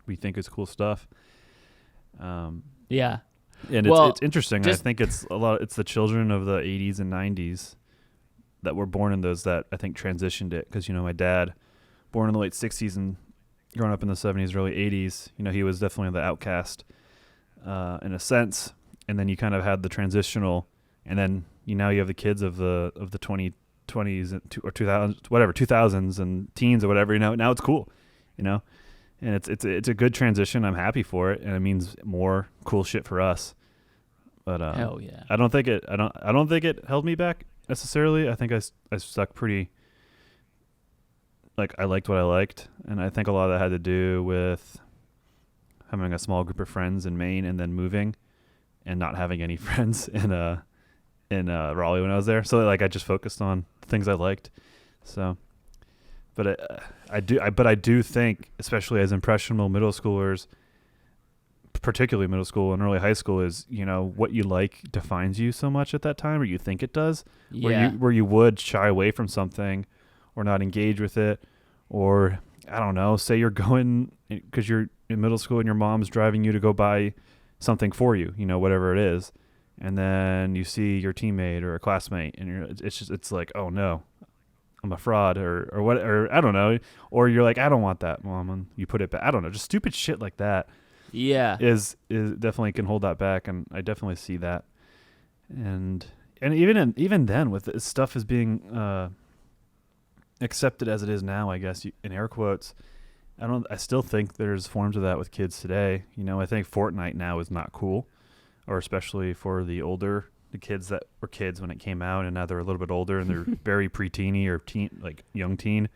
we think is cool stuff. And it's interesting. I think it's the children of the 80s and 90s that were born in those that I think transitioned it. Because, you know, my dad, born in the late 60s and growing up in the 70s, early 80s, you know, he was definitely the outcast in a sense. And then you kind of had the transitional, and then you have the kids of the 2020s or 2000s, whatever, 2000s and teens or whatever. You know, now it's cool, you know. And it's a good transition. I'm happy for it, and it means more cool shit for us. But hell yeah, I don't think it held me back necessarily. I think I stuck pretty. Like I liked what I liked, and I think a lot of that had to do with having a small group of friends in Maine and then moving, and not having any friends in Raleigh when I was there. So like I just focused on things I liked. So. But I do think, especially as impressionable middle schoolers, particularly middle school and early high school, is, you know, what you like defines you so much at that time, or you think it does, where you would shy away from something or not engage with it, or I don't know, say you're going because you're in middle school and your mom's driving you to go buy something for you, you know, whatever it is, and then you see your teammate or a classmate and it's like, oh no, I'm a fraud or what, or I don't know, or you're like, I don't want that, Mom, and you put it back. I don't know, just stupid shit like that. Is definitely can hold that back, and I definitely see that. And even then, with this stuff is being accepted as it is now, I guess in air quotes, I still think there's forms of that with kids today. You know, I think Fortnite now is not cool, or especially for the kids that were kids when it came out, and now they're a little bit older and they're very pre-teeny or teen, like young teen.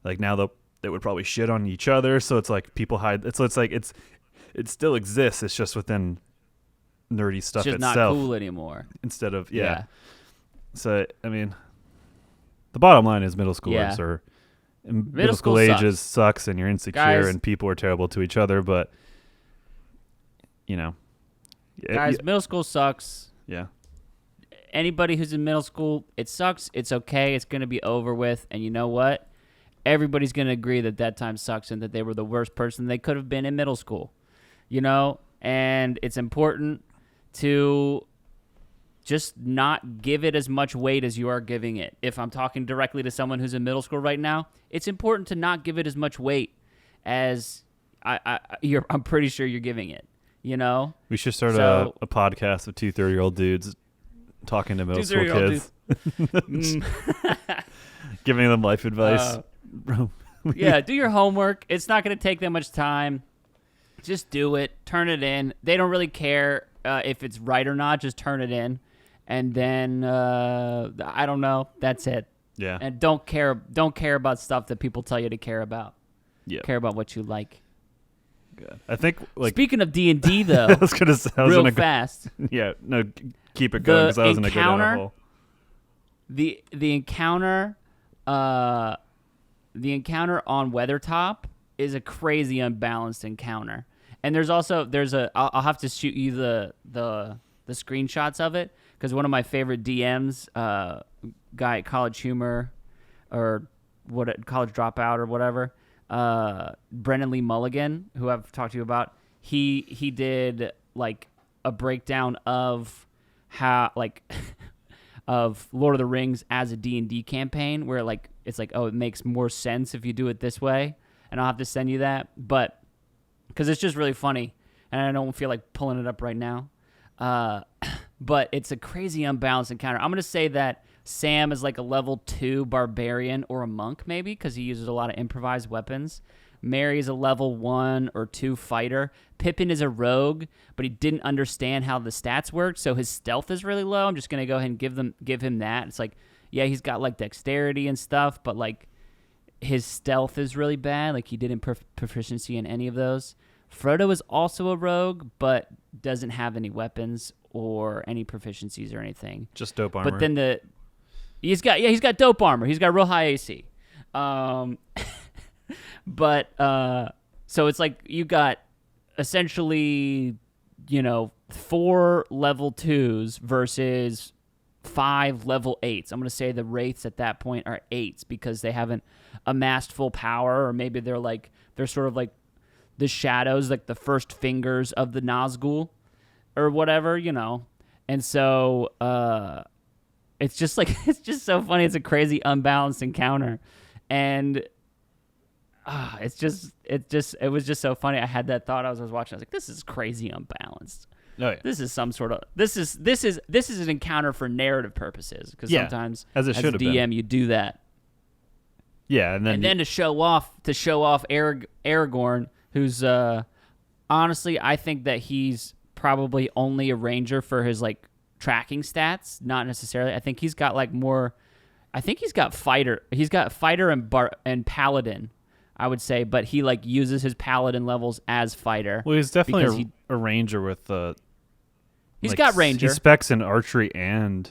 Like now they would probably shit on each other, so it's like people hide. It's like it still exists. It's just within nerdy stuff itself. It's just not cool anymore. Instead of So I mean, the bottom line is middle schoolers are middle school ages sucks, and you're insecure, guys, and people are terrible to each other. But you know, guys, middle school sucks. Yeah. Anybody who's in middle school, it sucks. It's okay. It's going to be over with. And you know what? Everybody's going to agree that time sucks and that they were the worst person they could have been in middle school. You know? And it's important to just not give it as much weight as you are giving it. If I'm talking directly to someone who's in middle school right now, it's important to not give it as much weight as I'm pretty sure you're giving it. You know? We should start a podcast of 2 30-year-old dudes talking to middle school kids. Giving them life advice. Do your homework. It's not going to take that much time. Just do it. Turn it in. They don't really care if it's right or not. Just turn it in. And then, I don't know. That's it. Yeah. And don't care about stuff that people tell you to care about. Yeah. Care about what you like. God. I think Speaking of D&D though, I was gonna say, real fast. Yeah, no, keep it going because I was gonna go down a hole. The encounter on Weathertop is a crazy unbalanced encounter. And I'll have to shoot you the screenshots of it because one of my favorite DMs, guy at College Humor or College Dropout or whatever, Brennan Lee Mulligan, who I've talked to you about, he did like a breakdown of how like of Lord of the Rings as a D&D campaign where like it's like, oh, it makes more sense if you do it this way. And I'll have to send you that, but because it's just really funny, and I don't feel like pulling it up right now. But it's a crazy unbalanced encounter. I'm going to say that Sam is like a level 2 barbarian or a monk maybe because he uses a lot of improvised weapons. Merry is a level 1 or 2 fighter. Pippin is a rogue, but he didn't understand how the stats worked, so his stealth is really low. I'm just going to go ahead and give him that. It's like, yeah, he's got like dexterity and stuff, but like his stealth is really bad. Like he didn't proficiency in any of those. Frodo is also a rogue, but doesn't have any weapons or any proficiencies or anything. Just dope armor. But then he's got dope armor. He's got real high AC. But so it's like you got essentially, 4 level 2s versus 5 level 8s. I'm going to say the wraiths at that point are 8s because they haven't amassed full power, or maybe they're sort of like the shadows, like the first fingers of the Nazgul or whatever, And so it's just like it's just so funny. It's a crazy unbalanced encounter, and it was just so funny. I had that thought as I was watching. I was like, this is crazy unbalanced. Oh, yeah. This is some sort of this is an encounter for narrative purposes because sometimes as a DM you do that. Yeah, and then to show off Aragorn, who's honestly, I think that he's probably only a ranger for his like tracking stats, not necessarily. I think he's got like more. I think he's got fighter. He's got fighter and paladin, I would say, but he like uses his paladin levels as fighter. Well, he's definitely a ranger with he's got ranger. He specs in archery and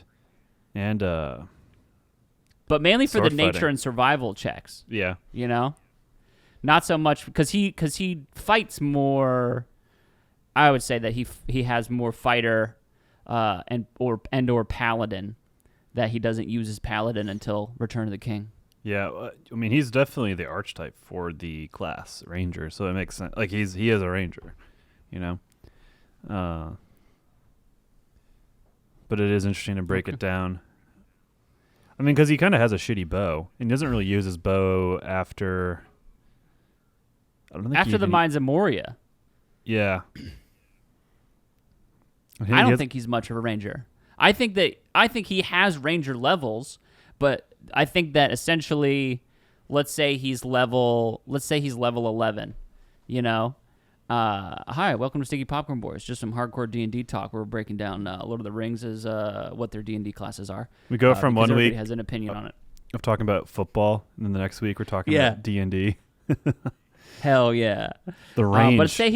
but mainly for the nature fighting and survival checks. Yeah. Not so much because he fights more. I would say that he has more fighter or paladin, that he doesn't use his paladin until Return of the King. Yeah, I mean he's definitely the archetype for the class ranger, so it makes sense. Like he is a ranger, But it is interesting to break it down. I mean, because he kind of has a shitty bow, and he doesn't really use his bow after. After the Mines of Moria. Yeah. I don't think he's much of a ranger. I think he has ranger levels, but I think that essentially, let's say he's level 11. Hi, welcome to Stinky Popcorn Boys. Just some hardcore D&D talk. We're breaking down Lord of the Rings as what their D&D classes are. We go from 1 week has an opinion on it of talking about football, and then the next week we're talking about D&D. Hell yeah, the range. But let's say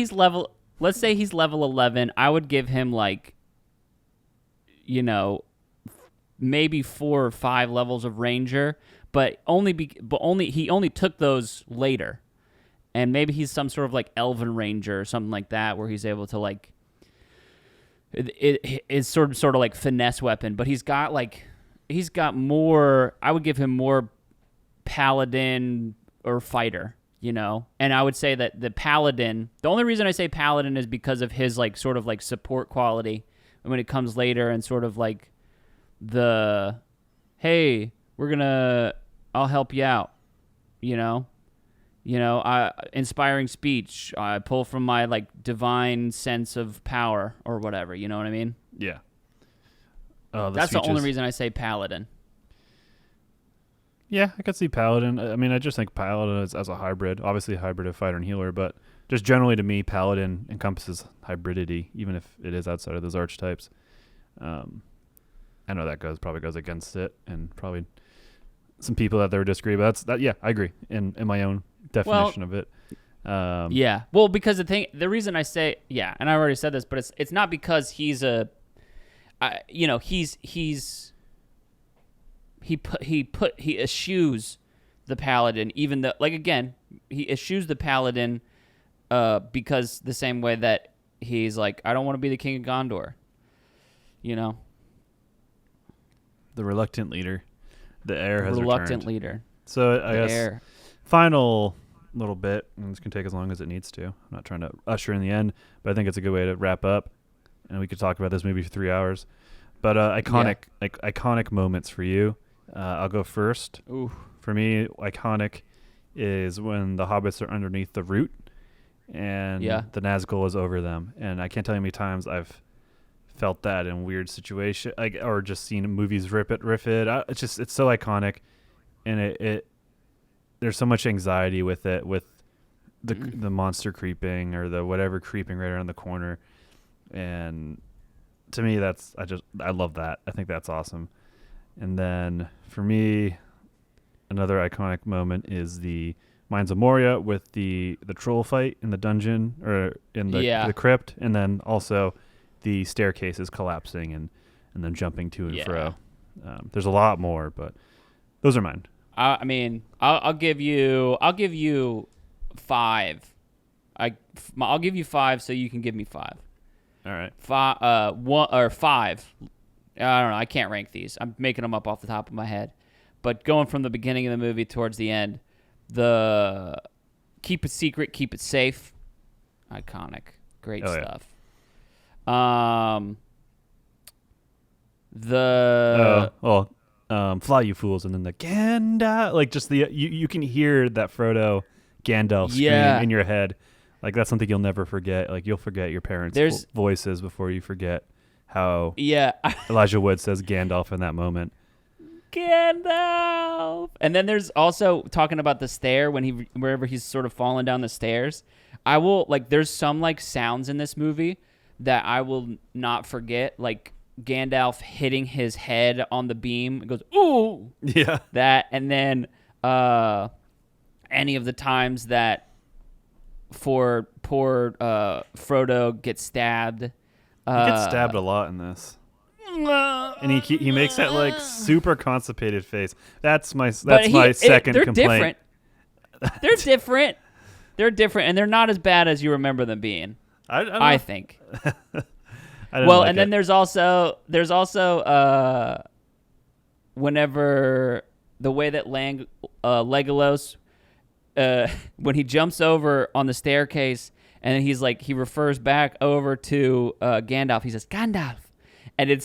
he's level 11. I would give him like, maybe 4 or 5 levels of ranger, but he only took those later. And maybe he's some sort of like elven ranger or something like that, where he's able to like it's sort of like finesse weapon, but he's got more. I would give him more paladin or fighter, And I would say that the paladin. The only reason I say paladin is because of his like sort of like support quality. And when it comes later and sort of like hey, I'll help you out, inspiring speech. I pull from my like divine sense of power or whatever. You know what I mean? Yeah. That's the only reason I say paladin. Yeah, I could see paladin. I mean, I just think paladin is as a hybrid, obviously a hybrid of fighter and healer, but just generally to me, paladin encompasses hybridity, even if it is outside of those archetypes. I know that probably goes against it, and probably some people out there would disagree, but yeah, I agree in my own definition of it. Yeah. Well, because the reason I say and I already said this, but it's not because he's he eschews the paladin, even though, like, again, he eschews the paladin because the same way that he's like, I don't want to be the king of Gondor, The reluctant leader. The heir has reluctant returned. leader. So I guess Heir. final little bit, and this can take as long as it needs to. I'm not trying to usher in the end, but I think it's a good way to wrap up. And we could talk about this maybe for 3 hours. But iconic moments for you. I'll go first. Ooh. For me, iconic is when the hobbits are underneath the root and the Nazgul is over them. And I can't tell you how many times I've felt that in weird situations, or just seen movies riff it. It's so iconic, and it there's so much anxiety with it, with the monster creeping or the whatever creeping right around the corner. And to me, I love that. I think that's awesome. And then for me, another iconic moment is the Mines of Moria with the troll fight in the dungeon or in the crypt, and then also the staircases collapsing and then jumping to and fro. There's a lot more, but those are mine. I mean, I'll give you 5. I'll give you 5, so you can give me 5. All right. 1 or 5. I don't know. I can't rank these. I'm making them up off the top of my head. But going from the beginning of the movie towards the end, the keep it secret, keep it safe, iconic, great stuff. Fly you fools, and then the Gandalf, like just the you can hear that Frodo Gandalf scream in your head. Like that's something you'll never forget. Like you'll forget your parents' voices before you forget how Elijah Wood says Gandalf in that moment. Gandalf. And then there's also talking about the stair wherever he's sort of falling down the stairs. There's some like sounds in this movie that I will not forget, like Gandalf hitting his head on the beam. It goes, ooh. Yeah. That, and then any of the times that poor Frodo gets stabbed. He gets stabbed a lot in this. And he makes that like super constipated face. That's my second complaint. They're different. They're different, and they're not as bad as you remember them being. I think. Then there's also whenever the way that Legolas when he jumps over on the staircase and he's like he refers back over to Gandalf. He says Gandalf, and it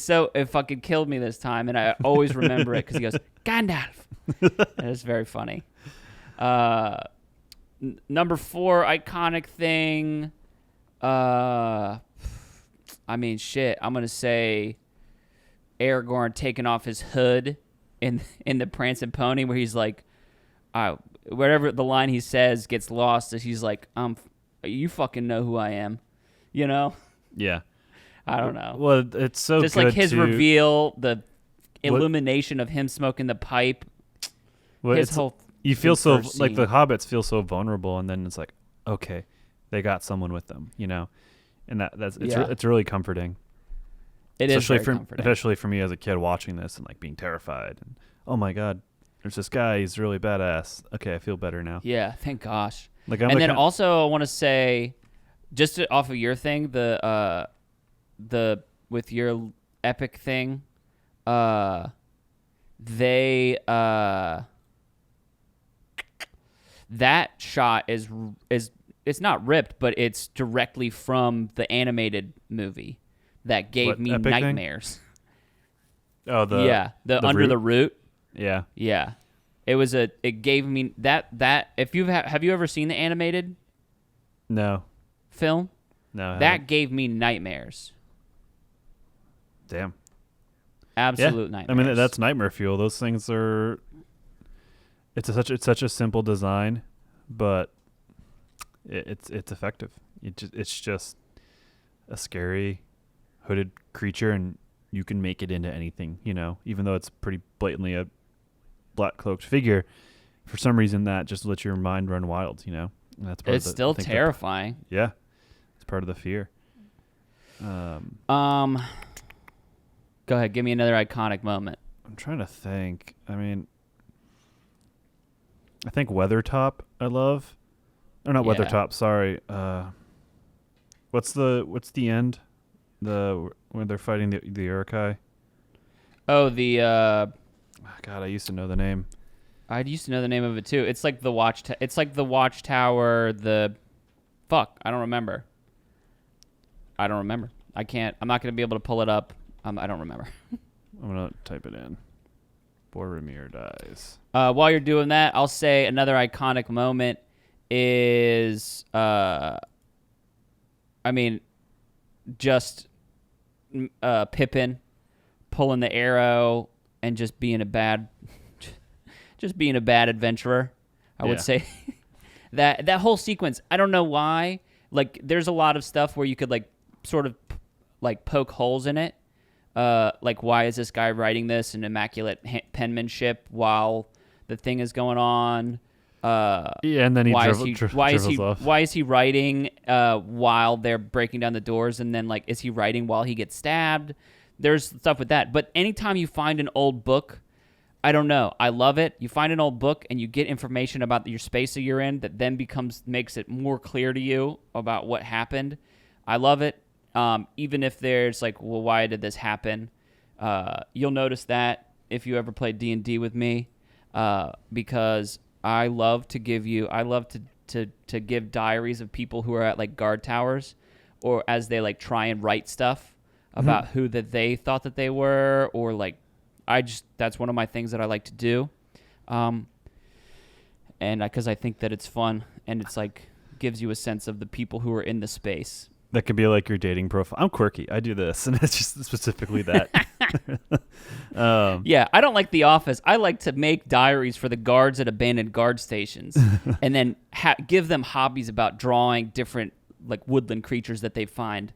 fucking killed me this time, and I always remember it because he goes Gandalf, and it's very funny. Number 4 iconic thing. I mean, shit. I'm gonna say Aragorn taking off his hood in the Prancing Pony, where he's like, whatever the line he says gets lost. As he's like, you fucking know who I am, you know? Yeah. I don't know. Well, it's so just good like his reveal, the illumination of him smoking the pipe. Well, you feel so like the hobbits feel so vulnerable, and then it's like, okay, they got someone with them, you know, and it's really comforting. It is very comforting, especially for me as a kid watching this and like being terrified. And oh my god, there's this guy. He's really badass. Okay, I feel better now. Yeah, thank gosh. Also, I want to say, just off of your thing, the with your epic thing, that shot is it's not ripped, but it's directly from the animated movie that gave me nightmares. Thing? Oh, the Under the Root. Yeah. Yeah. It gave me that if have you ever seen the animated film? No. That gave me nightmares. Damn. Absolute nightmares. I mean, that's nightmare fuel. Those things are it's such a simple design, but it's effective. It's just a scary hooded creature, and you can make it into anything, you know, even though it's pretty blatantly a black cloaked figure. For some reason, that just lets your mind run wild, you know. And that's part It's of the, still terrifying. Yeah, it's part of the fear. Go ahead, give me another iconic moment. I'm trying to think. I mean, I think Weathertop I love. Or not Yeah. Weathertop, sorry. What's the end? When they're fighting the Uruk-hai? Oh, the God, I used to know the name. I used to know the name of it too. It's like the it's like the Watchtower. I don't remember. I can't. I'm not gonna be able to pull it up. I don't remember. I'm gonna type it in. Boromir dies. While you're doing that, I'll say another iconic moment is, just Pippin pulling the arrow and just being a bad adventurer. I would say that whole sequence. I don't know why. Like, there's a lot of stuff where you could like sort of like poke holes in it. Like, why is this guy writing this in immaculate penmanship while the thing is going on? And then he dribbles off. Why is he writing while they're breaking down the doors? And then, like, is he writing while he gets stabbed? There's stuff with that. But anytime you find an old book, I don't know. I love it. You find an old book and you get information about your space that you're in that then makes it more clear to you about what happened. I love it. Even if there's like, well, why did this happen? You'll notice that if you ever play D&D with me, because I love to give give diaries of people who are at like guard towers, or as they like try and write stuff about who that they thought that they were, or like, that's one of my things that I like to do. And because I think that it's fun and it's like gives you a sense of the people who are in the space. That could be like your dating profile. I'm quirky. I do this, and it's just specifically that. Yeah, I don't like The Office. I like to make diaries for the guards at abandoned guard stations, and then give them hobbies about drawing different like woodland creatures that they find.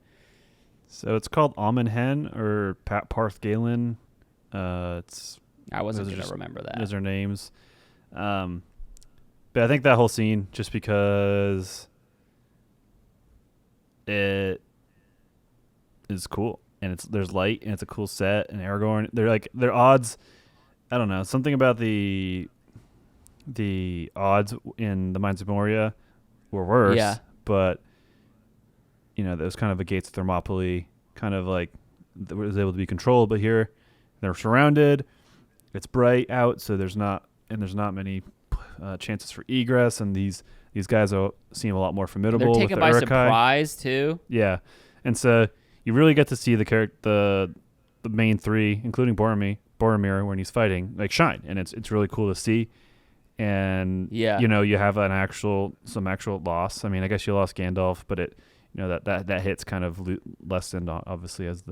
So it's called Almond Hen or Parth Galen. I wasn't going to remember that. Those are names. But I think that whole scene, just because it is cool and there's light and it's a cool set, and Aragorn, they're odds. I don't know, something about the odds in the Mines of Moria were worse. Yeah. But there was kind of a Gates of Thermopylae, kind of like that was able to be controlled, but here they're surrounded. It's bright out, so there's not many chances for egress, and these guys seem a lot more formidable. They're taken by surprise too. Yeah, and so you really get to see the main three, including Boromir, when he's fighting, like shine, and it's really cool to see. And you have some actual loss. I mean, I guess you lost Gandalf, but it that hit's kind of lessened, obviously, as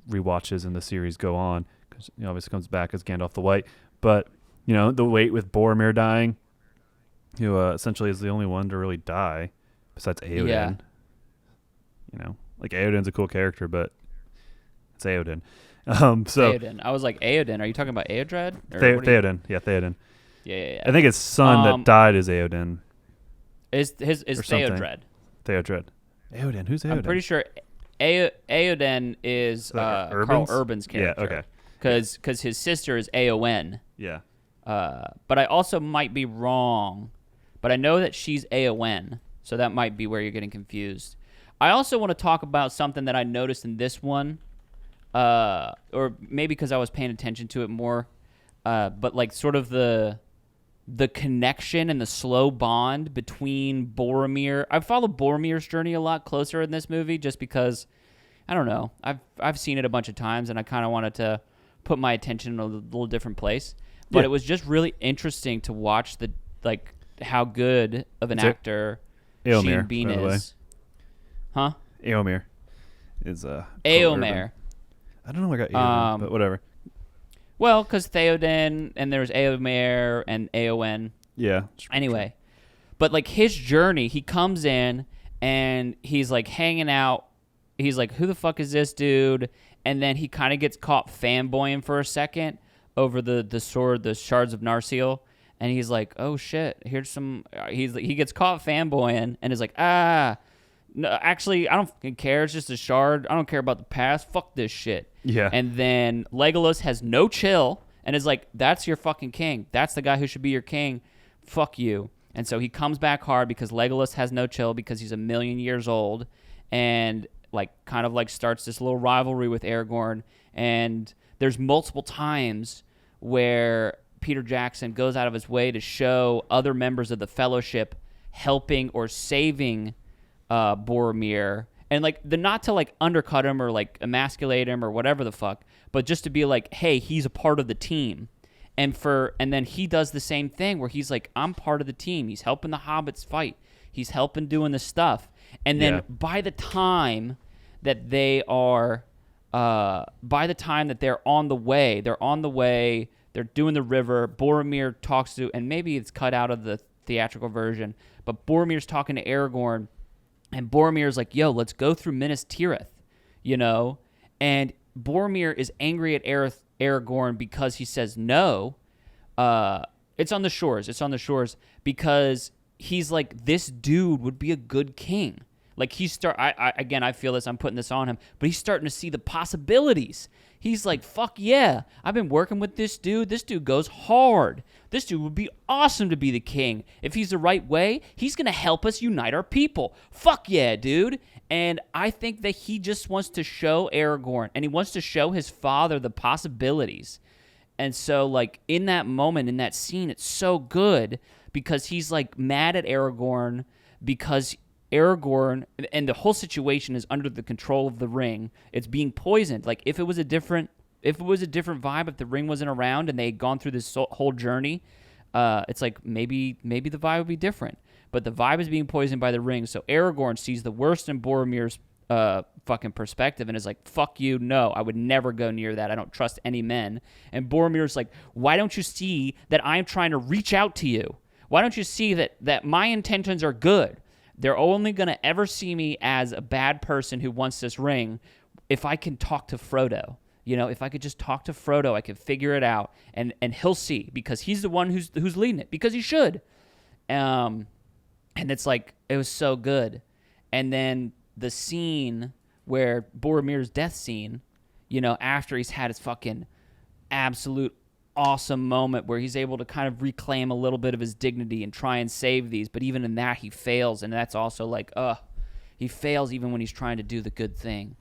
rewatches in the series go on, because obviously comes back as Gandalf the White. But the weight with Boromir dying, who essentially is the only one to really die besides Éoden. Yeah. Like Éoden's a cool character, but it's Éoden. Theoden. I was like, Éoden. Are you talking about Éodred? Theoden. Yeah, Theoden. Yeah. I think his son that died is Éoden. Is Theodred. Theodred. Éoden. Who's Éoden? I'm pretty sure Éoden is Carl Urban's character. Yeah, okay. Because his sister is Éowyn. Yeah. But I also might be wrong. But I know that she's Éowyn, so that might be where you're getting confused. I also want to talk about something that I noticed in this one, or maybe because I was paying attention to it more, but like sort of the connection and the slow bond between Boromir. I've followed Boromir's journey a lot closer in this movie, just because, I don't know, I've seen it a bunch of times, and I kind of wanted to put my attention in a little different place. But it was just really interesting to watch how good of an actor Sean Bean is. Huh? Éomer is Éomer. I don't know why I got Éomer, but whatever. Well, because Theoden, and there's Éomer and Éowyn. Yeah. Anyway, but like his journey, he comes in and he's like hanging out. He's like, who the fuck is this dude? And then he kind of gets caught fanboying for a second over the sword, the shards of Narsil. and he's like, "Oh shit, here's some." He gets caught fanboying and is like, "Ah, no, actually, I don't fucking care. It's just a shard. I don't care about the past. Fuck this shit." Yeah. And then Legolas has no chill and is like, "That's your fucking king. That's the guy who should be your king. Fuck you." And so he comes back hard because Legolas has no chill because he's 1,000,000 years old, and like kind of like starts this little rivalry with Aragorn. And there's multiple times where Peter Jackson goes out of his way to show other members of the Fellowship helping or saving Boromir, and like not to like undercut him or like emasculate him or whatever the fuck, but just to be like, hey, he's a part of the team. And then he does the same thing where he's like, I'm part of the team. He's helping the hobbits fight. He's helping doing the stuff. And then by the time that they're on the way, they're doing the river. Boromir talks to, and maybe it's cut out of the theatrical version, but Boromir's talking to Aragorn, and Boromir's like, yo, let's go through Minas Tirith, you know? And Boromir is angry at Aragorn because he says no. It's on the shores because he's like, this dude would be a good king. Like I feel this, I'm putting this on him, but he's starting to see the possibilities. He's like, fuck yeah, I've been working with this dude. This dude goes hard. This dude would be awesome to be the king. If he's the right way, he's going to help us unite our people. Fuck yeah, dude. And I think that he just wants to show Aragorn, and he wants to show his father the possibilities. And so, like, in that moment, in that scene, it's so good because he's, like, mad at Aragorn because Aragorn, and the whole situation is under the control of the ring. It's being poisoned. Like, if it was a different vibe, if the ring wasn't around and they had gone through this whole journey, it's like maybe the vibe would be different. But the vibe is being poisoned by the ring. So Aragorn sees the worst in Boromir's fucking perspective and is like, fuck you, no, I would never go near that. I don't trust any men. And Boromir's like, why don't you see that I'm trying to reach out to you? Why don't you see that my intentions are good? They're only going to ever see me as a bad person who wants this ring if I can talk to Frodo. You know, if I could just talk to Frodo, I could figure it out, and he'll see, because he's the one who's leading it, because he should. And it's like, it was so good. And then the scene where Boromir's death scene, you know, after he's had his fucking absolute awesome moment where he's able to kind of reclaim a little bit of his dignity and try and save these, but even in that he fails, and that's also like, he fails even when he's trying to do the good thing.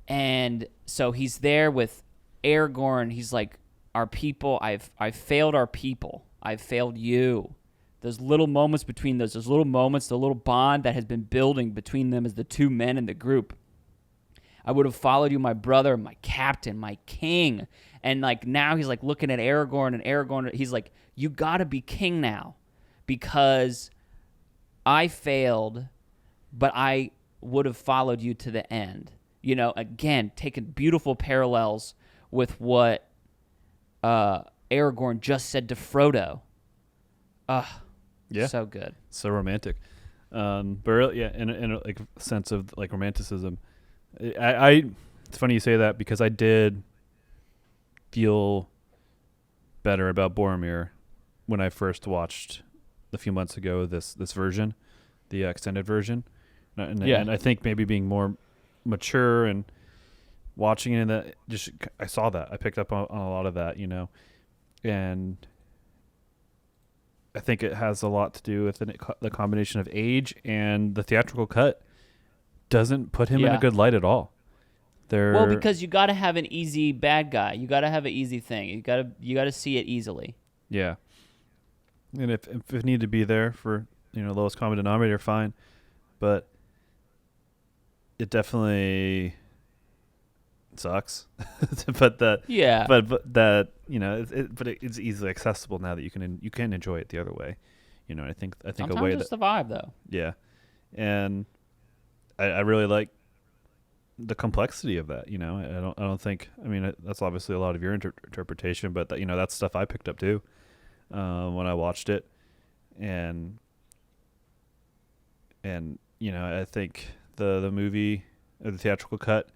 And so he's there with Aragorn. He's like, our people, I've failed our people. I've failed you. Those little moments between those little moments, the little bond that has been building between them as the two men in the group. I would have followed you, my brother, my captain, my king. And like now he's like looking at Aragorn, and Aragorn, he's like, you gotta be king now, because I failed, but I would have followed you to the end. You know, again, taking beautiful parallels with what Aragorn just said to Frodo. Yeah, so good, so romantic. But yeah, in a like sense of like romanticism, I it's funny you say that, because I did feel better about Boromir when I first watched a few months ago this version, the extended version, and I think maybe being more mature and watching it, that just I saw that, I picked up on a lot of that, you know, and I think it has a lot to do with the combination of age, and the theatrical cut doesn't put him in a good light at all. Well, because you got to have an easy bad guy. You got to have an easy thing. You got to see it easily. Yeah. And if it needed to be there for, you know, lowest common denominator, fine. But it definitely sucks. but that you know, it's easily accessible now that you can enjoy it the other way. You know, I think sometimes a way it's the vibe though. Yeah. And I really like the complexity of that, you know. I don't think, I mean, that's obviously a lot of your interpretation, but that, you know, that's stuff I picked up too when I watched it, and you know, I think the movie, the theatrical cut,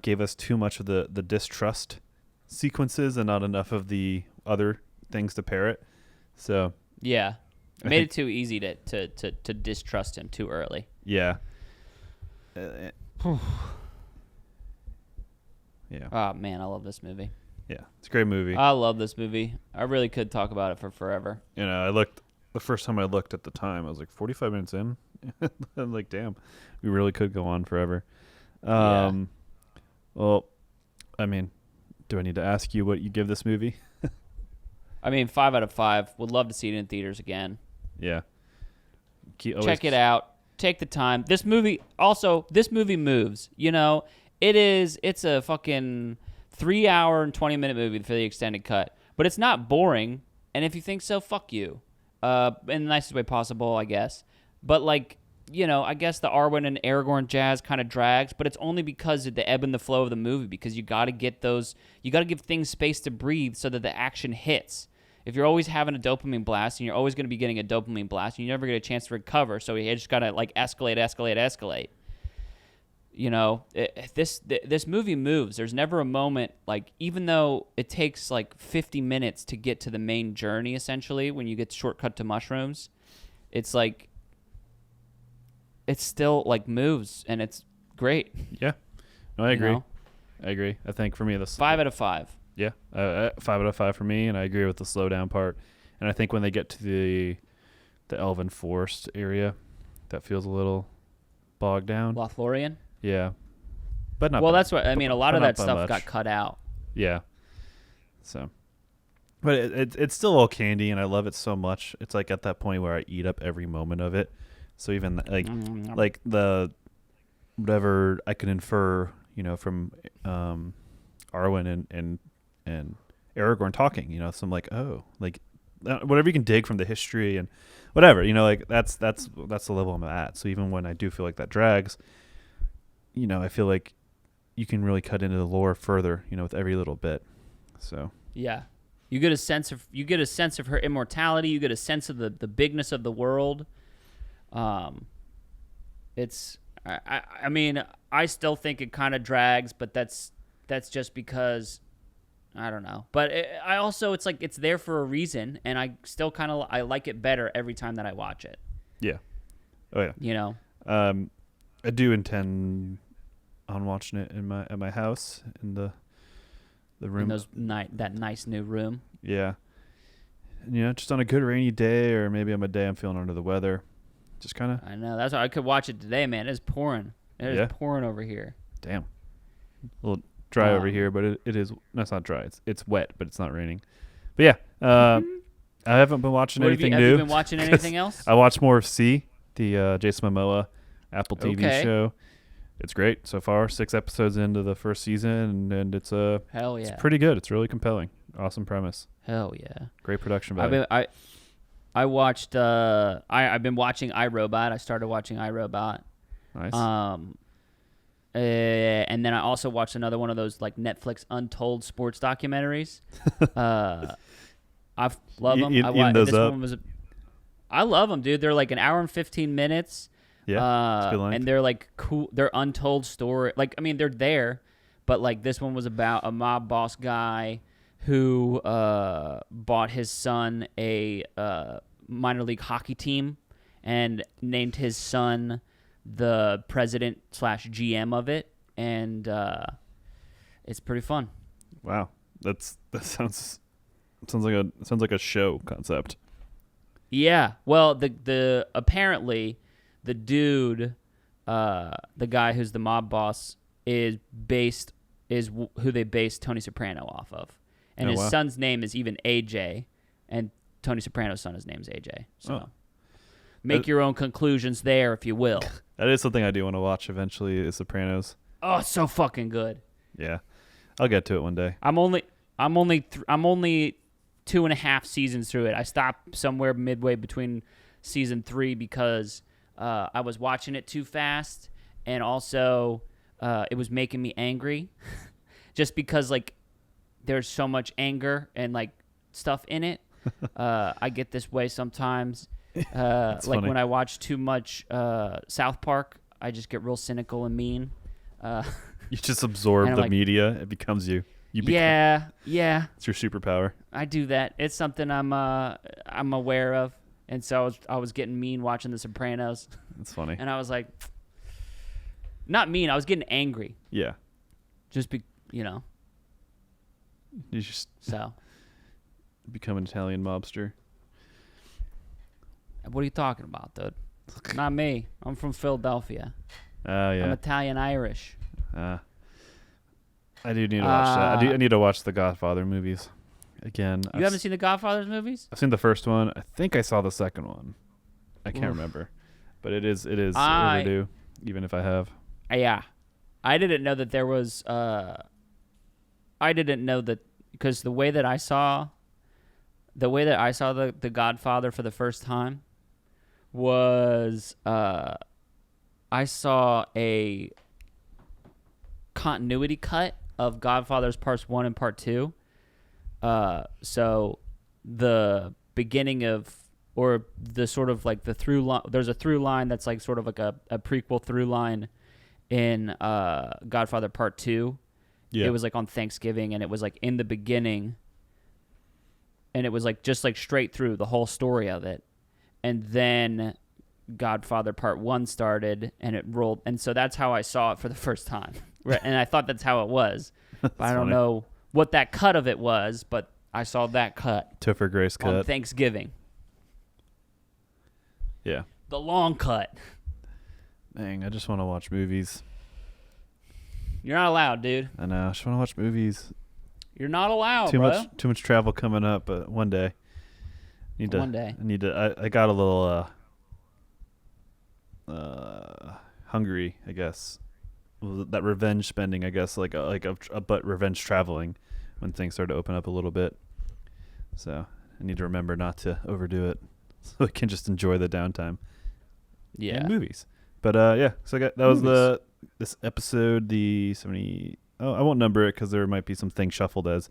gave us too much of the distrust sequences and not enough of the other things to pair it. So Yeah. It made it too easy to distrust him too early. yeah. Yeah. Oh, man, I love this movie. Yeah. It's a great movie. I love this movie. I really could talk about it for forever. You know, the first time I looked at the time, I was like 45 minutes in. I'm like, damn, we really could go on forever. Well, I mean, do I need to ask you what you give this movie? I mean, 5 out of 5. Would love to see it in theaters again. Yeah. Check it out. Take the time. This movie moves. You know, it's a fucking 3 hour and 20-minute movie for the extended cut. But it's not boring. And if you think so, fuck you. In the nicest way possible, I guess. But, like, you know, I guess the Arwen and Aragorn jazz kind of drags, but it's only because of the ebb and the flow of the movie, because you got to give things space to breathe so that the action hits. If you're always having a dopamine blast, and you're always going to be getting a dopamine blast, you never get a chance to recover, so you just got to, like, escalate. You know, this movie moves. There's never a moment, like, even though it takes, like, 50 minutes to get to the main journey, essentially, when you get shortcut to mushrooms, it's like, it still, like, moves, and it's great. Yeah. No, I agree. You know? I agree. I think for me, this 5 out of 5. Yeah, 5 out of 5 for me, and I agree with the slow down part. And I think when they get to the Elven Forest area, that feels a little bogged down. Lothlorien? Yeah, but not. Well, by, that's what I mean. A lot of that stuff much. got cut out. Yeah. So, but it's still all candy, and I love it so much. It's like at that point where I eat up every moment of it. So even like the whatever I can infer, you know, from Arwen and Aragorn talking, you know, some like, oh, like whatever you can dig from the history and whatever, you know, like that's the level I'm at. So even when I do feel like that drags, you know, I feel like you can really cut into the lore further, you know, with every little bit. So yeah, you get a sense of her immortality. You get a sense of the bigness of the world. It's I mean, I still think it kind of drags, but that's just because I don't know. But I also, it's like it's there for a reason, and I still I like it better every time that I watch it. Yeah. Oh yeah. You know. I do intend on watching it at my house in the room. In that nice new room. Yeah. And, you know, just on a good rainy day, or maybe on a day I'm feeling under the weather. Just kind of. I know. That's why I could watch it today, man. It's pouring. It is pouring over here. Damn. A little dry over here, but it is. No, it's not dry. It's wet, but it's not raining. But yeah, I haven't been watching anything new. Have you been watching anything else? I watched more of C, the Jason Momoa Apple TV show. It's great so far. 6 episodes into the first season, and it's hell yeah. It's pretty good. It's really compelling. Awesome premise. Hell yeah. Great production value. I watched. I've been watching iRobot. I started watching iRobot. Nice. And then I also watched another one of those like Netflix Untold sports documentaries. I love them. I love them, dude. They're like an hour and 15 minutes. Yeah, it's good length. And they're like cool. They're untold story. Like, I mean, they're there, but like this one was about a mob boss guy who bought his son a minor league hockey team and named his son the president / GM of it, and it's pretty fun. Wow, that sounds like a show concept. Yeah, well, the apparently the dude, the guy who's the mob boss is who they based Tony Soprano off of, and his son's name is even AJ, and Tony Soprano's son's name is AJ. So make your own conclusions there, if you will. That is something I do want to watch eventually, is Sopranos. Oh, it's so fucking good. Yeah, I'll get to it one day. I'm only 2.5 seasons through it. I stopped somewhere midway between season 3 because I was watching it too fast, and also it was making me angry, just because like there's so much anger and like stuff in it. I get this way sometimes. Like funny. When I watch too much South Park, I just get real cynical and mean. You just absorb the media. It becomes you. Yeah. It's your superpower. I do that. It's something I I'm aware of, and so I was getting mean watching The Sopranos, That's funny. and I was like, not mean. I was getting angry. Yeah. Just you know. You just So. become an Italian mobster. What are you talking about, dude? Not me. I'm from Philadelphia. Oh yeah. I'm Italian Irish. I do need to watch that. I need to watch the Godfather movies again. You haven't seen the Godfather movies? I've seen the first one. I think I saw the second one. I can't remember, but it is overdue. Even if I have. Yeah, I didn't know that there was. I didn't know that because the way that I saw the Godfather for the first time was I saw a continuity cut of Godfather's parts 1 and part 2. So the beginning of, or the sort of like the through line, there's a through line that's like sort of like a prequel through line in Godfather part 2. Yeah. It was like on Thanksgiving, and it was like in the beginning, and it was like just like straight through the whole story of it. And then Godfather Part 1 started, and it rolled. And so that's how I saw it for the first time. Right? And I thought that's how it was. But I don't know what that cut of it was, but I saw that cut. Topher Grace cut. On Thanksgiving. Yeah. The long cut. Dang, I just want to watch movies. You're not allowed, dude. I know. I just want to watch movies. You're not allowed, Too bro. much travel coming up, but one day. One day. I got a little hungry, I guess. That revenge spending, I guess, but revenge traveling when things start to open up a little bit. So I need to remember not to overdo it, so I can just enjoy the downtime. Yeah. And movies. But yeah, so that was this episode, the 70. Oh, I won't number it because there might be some things shuffled as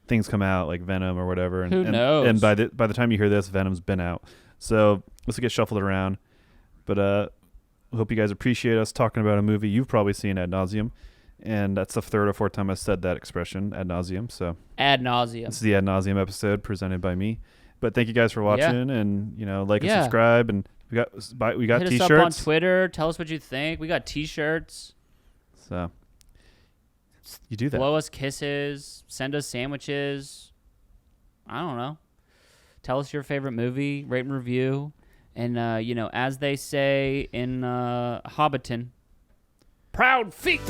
things come out, like Venom or whatever. And, Who knows? And by the time you hear this, Venom's been out. So this will get shuffled around. But I hope you guys appreciate us talking about a movie you've probably seen ad nauseum. And that's the third or fourth time I said that expression, ad nauseum. So Ad nauseum. this is the ad nauseum episode presented by me. But thank you guys for watching, and like and subscribe, and we got Hit t-shirts. us up on Twitter. Tell us what you think. We got t-shirts. So you do that. Blow us kisses. Send us sandwiches. I don't know. Tell us your favorite movie. Rate and review. And as they say in Hobbiton, proud feet.